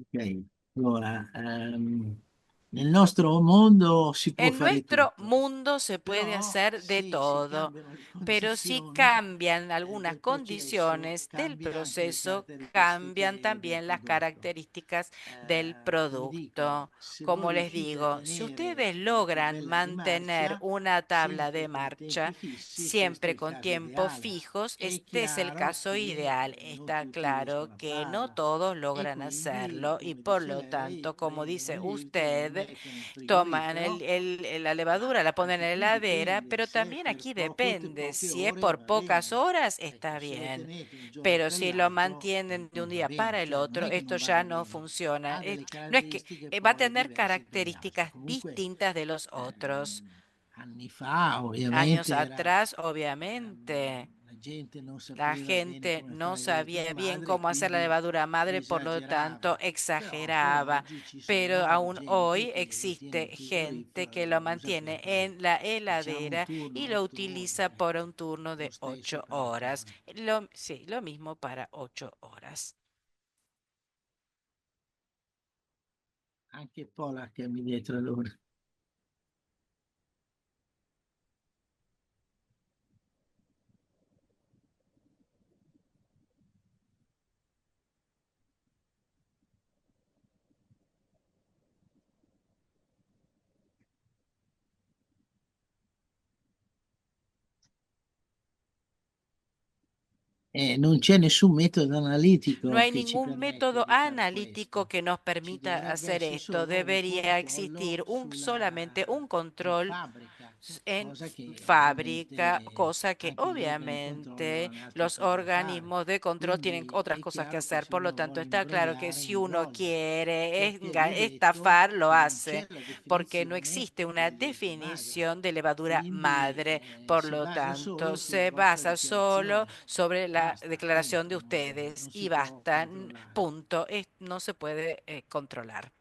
Ok, allora, nel nostro mondo si può En fare nuestro tutto, mundo se puede però hacer de se si todo, cambiano le pero si condizioni cambian algunas del processo, condiciones del cambia anche le proceso, cambian caratteristiche del también las prodotto. características del Come dico, producto. se Como voi les riuscite a digo, si tenere ustedes una logran tabella di mantener marcia una tabla de sempre con tempi marcha, fissi, questo è siempre il con caso tiempos ideale. fijos, È este es el chiaro caso che ideal. non Está tutti claro riescono a que no farlo todos e logran quindi, hacerlo y come por dice lo lei, tanto, como prendono dice il lievito, lo usted, mettono in toman frigorifero, la ma levadura, la ponen anche en qui la heladera, dipende, pero se è también per aquí depende. poche Si es ore por va pocas bene, horas, ecco, está se lo bien. tenete un giorno Pero per si lo l'altro mantienen de un non va día bene, para el cioè non otro, è che esto non ya vada no bene, funciona. ha delle No es que caratteristiche va a poi tener diverse tra le altre. características Comunque, distintas de los otros. anni fa Años ovviamente atrás, obviamente. la gente non La sapeva bene gente come no fare la levadura sabía bien madre e cómo hacer la quindi levadura madre, por lo tanto esagerava. Però exageraba. oggi ci Pero sono aún gente hoy che lo tiene existe in gente frigorifero e que lo lo usa mantiene per en la diciamo un heladera y turno, lo 8 ore, utiliza por ecco. un turno Lo de stesso 8 per 8 horas. ore. Sí, lo mismo para 8 horas. Anche Polak mi dietro loro. Non c'è nessun metodo No analitico hay che ci ningún permette método di far analítico questo. que nos Ci permita dovrebbe hacer essere esto. solo un Debería controllo existir solamente un in control fabbrica, en cosa che fábrica, ovviamente cosa que anche gli organi di controllo obviamente hanno altre los cose da fare. organismos de control tienen Quindi otras è cosas que chiaro che hacer. se Por lo uno tanto, vuole está claro que imbrogliare, si uno imbroglia, quiere perché vi ho detto estafar, lo che non c'è hace, la porque no definizione existe una del lievito magro. definición de levadura Quindi madre. Por si lo basa tanto, solo sulla se vostra basa solo dichiarazione sobre e la basta, declaración de punto, ustedes non si y può basta. controllare. Punto. No se puede controlar.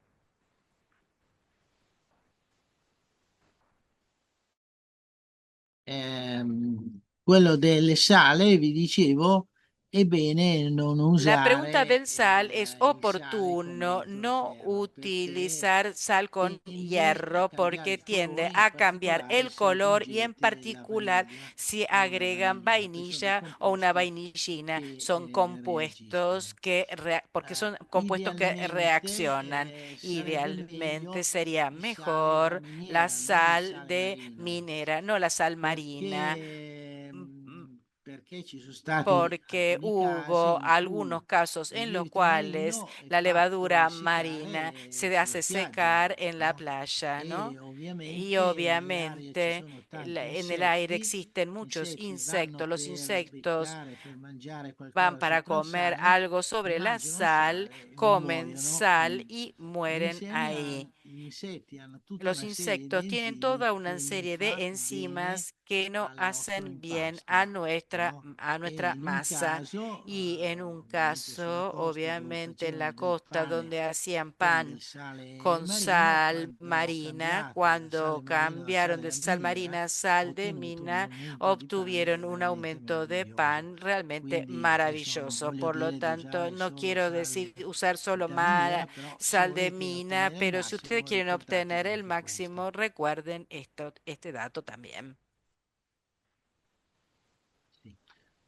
Quello delle sale, vi dicevo, è bene non La pregunta usare del sal es il sale con oportuno mezzo no zero perché utilizar sal con tende a hierro cambiare porque il tiende colore, in a cambiar particolare el se color y en aggiungete la particular vaniglia si o la agregan vanillina. Questi sono dei vainilla o una composti vainillina. che Son compuestos reagiscono. porque son compuestos que Idealmente reaccionan. sarebbe Idealmente meglio sería il sale da mejor la miniera, non il sal sale de marino, minera, no la sal marina. perché, mm, mm, perché ci sono stati Porque alcuni casi hubo in algunos cui casos il en los lievito cuales marino è la fatto levadura marina essiccare se sulla hace spiaggia, secar en la no? playa, ¿no? E Y ovviamente nell'aria ci obviamente sono tanti en el aire insetti, existen gli muchos insetti vanno insectos. Los per insectos beccare, per mangiare van qualcosa para sopra il comer sale, algo sobre la mangiano il sal, sale e comen muoiono. sal y mueren ahí. Gli insetti hanno tutta Los una serie di insectos tienen enzimi toda una che non serie de fa bene enzimas que no al nostro hacen bien impasto, no? a E nuestra in un masa. caso, Y en un ovviamente sulla caso, costa dove obviamente en la facevano del costa pane donde hacían con del pan sale con marino, sal quando hanno marina, cambiato dal cuando sale marino al cambiaron sale de da sal miniera, marina a ha sal de ottenuto un mina, aumento di pane obtuvieron un veramente aumento de meraviglioso. pan realmente Quindi adesso non maravilloso. voglio Por lo dire di tanto, usare no solo quiero decir sale usar solo da miniera, però se sal de volete mina, ottenere il pero si ustedes massimo, quieren obtener ricordatevi el anche questo. máximo, recuerden este dato también. Sì.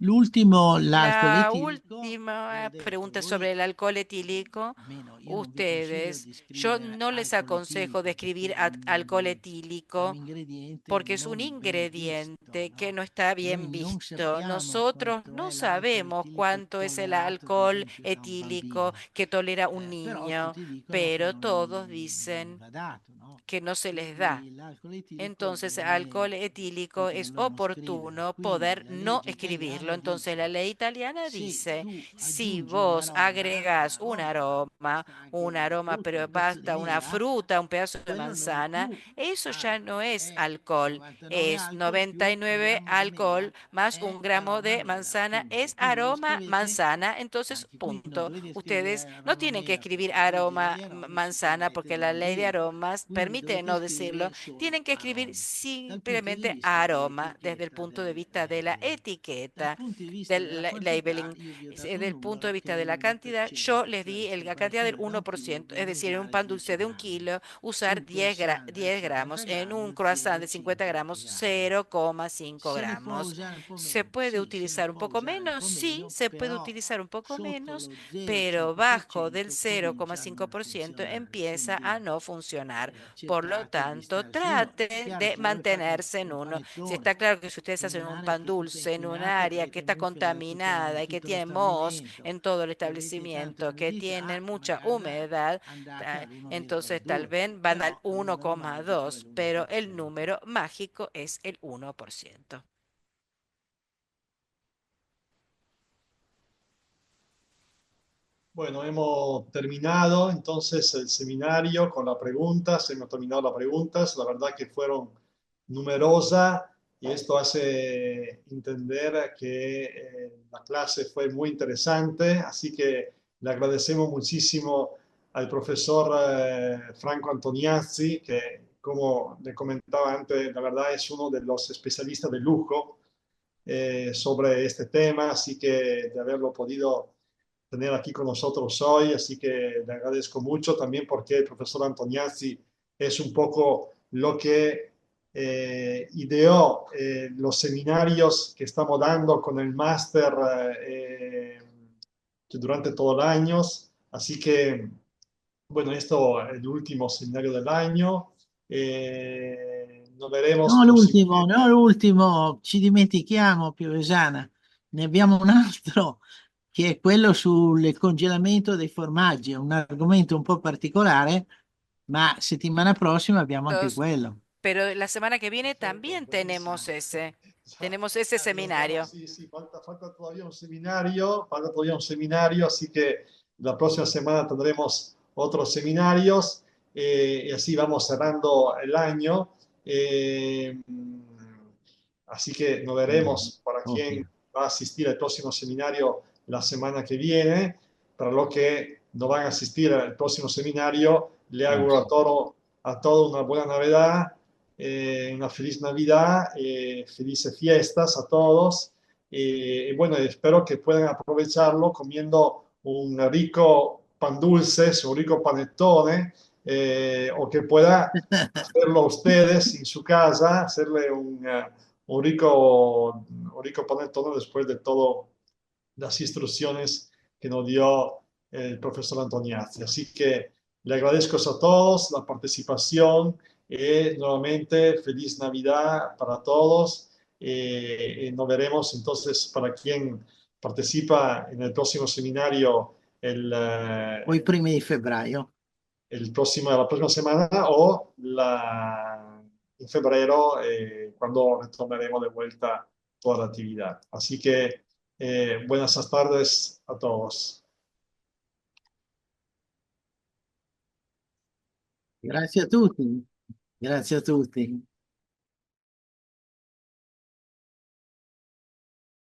L'ultimo, l'alcol La etilico, vi ho última detto, pregunta voi, sobre el alcohol etílico. almeno io non vi consiglio Ustedes, di yo scrivere no les alcol aconsejo etilico describir perché alcohol è un etílico ingrediente porque es un non ben visto, ingrediente que no? no está Noi bien non visto. sappiamo Nosotros quanto no è l'alcol sabemos etilico cuánto es el tollerato, per alcohol esempio, da un etílico bambino, que tolera un però niño, tutti dicono che pero todos non dicen va dato, no? que no se les da. Quindi l'alcol etilico Entonces, non è, alcohol etílico es poterlo non scrivere. oportuno Quindi poder la no legge escribirlo. italiana Entonces, la dice: ley italiana se dice, tu si aggiungi vos agregas basta un anche aroma, frutta, pero un pezzo di basta una mela, fruta, un pedazo de quello non è manzana, più eso ya no alcol, es è alcohol, 99 es alcol più un 99 grammo di alcohol mela, Eh, más un è gramo aroma de mela, manzana, punto. es Quindi non aroma scrivete, manzana. Entonces, anche qui non punto. dovete Ustedes scrivere no aroma tienen que mela escribir perché la legge aroma degli aromi ci manzana permette porque di la non ley de dirlo. aromas Quindi permite dovete no decirlo. scrivere solo Tienen que escribir aromi. Dal punto di simplemente vista aroma desde el dell'etichetta, punto de vista de la dal etiqueta, punto di vista del della quantità, labeling. io vi ho dato Desde un el punto de numero che vista è de la cantidad, yo l'1%, les cioè di se la cantidad del qualcuno da un chilo 1%, es deve decir, en un usare pan 10 dulce de un grammi, kilo, su usar un croissant da 10 50 gramos, en un grammi croissant chiede de 50 gramos, 120 grammi. 0,5 Se ne può gramos. usare un po' ¿Se meno? puede Sì, se ne utilizar un può poco usare un menos? po' Sí, meno, se puede però utilizar un poco sotto menos, lo pero bajo del 0,5% comincia a non 0,5% funzionare. empieza a Quindi no funcionar. Por lo cercate di tanto, stare su uno. È trate chiaro de se voi fate mantenerse en un uno. Si panettone está claro que si ustedes in hacen un un'area pan che è tutta dulce en un inquinata área e que está comunque contaminada y que tutto lo tiene moho stabilimento en todo el che avete tanta establecimiento, que umidità, tienen mucha magari humedad, andate entonces tal all'1,2, vez van al però il numero magico è 1,2, pero el l'1%. número mágico es el 1%. Bueno, hemos terminado entonces el seminario con las preguntas, hemos terminado las preguntas, la verdad que fueron numerosas y esto hace entender que la clase fue muy interesante, así que le agradecemos muchísimo al profesor Franco Antoniazzi, que como le comentaba antes, la verdad es uno de los especialistas de lujo sobre este tema, así que de haberlo podido tener aquí con nosotros hoy, así que le agradezco mucho también porque el profesor Antoniazzi es un poco lo que ideó los seminarios que estamos dando con el máster durante todo el año. Así que, bueno, esto es el último seminario del año. Nos veremos No posiblemente. l'ultimo, ci dimentichiamo, Piovesana, ne abbiamo un altro che è quello sul congelamento dei formaggi, è un argomento un po' particolare, ma settimana prossima abbiamo anche Los- quello. pero la semana que viene Perfecto, también buenísimo. tenemos ese Ya lo estamos, seminario. sí, sí, falta todavía un seminario, falta todavía un seminario, así que la próxima semana tendremos otros seminarios y así vamos cerrando el año. Eh, Así que nos veremos para Ok. quien va a asistir al próximo seminario la semana que viene. Para los que no van a asistir al próximo seminario, le auguro a todos una buena Navidad, una feliz Navidad, felices fiestas a todos Y bueno, espero que puedan aprovecharlo comiendo un rico pan dulces, un rico panettone, o que pueda hacerlo ustedes en su casa, hacerle un rico panettone después de todas las instrucciones que nos dio el profesor Antoniazzi. Así que le agradezco a todos la participación y nuevamente feliz Navidad para todos. Y nos veremos entonces para quien participa en el próximo seminario O i primi di febbraio. la próxima semana o en febrero, cuando retomaremos de vuelta toda la actividad. Así que buenas tardes a todos. Grazie a tutti. Grazie a tutti.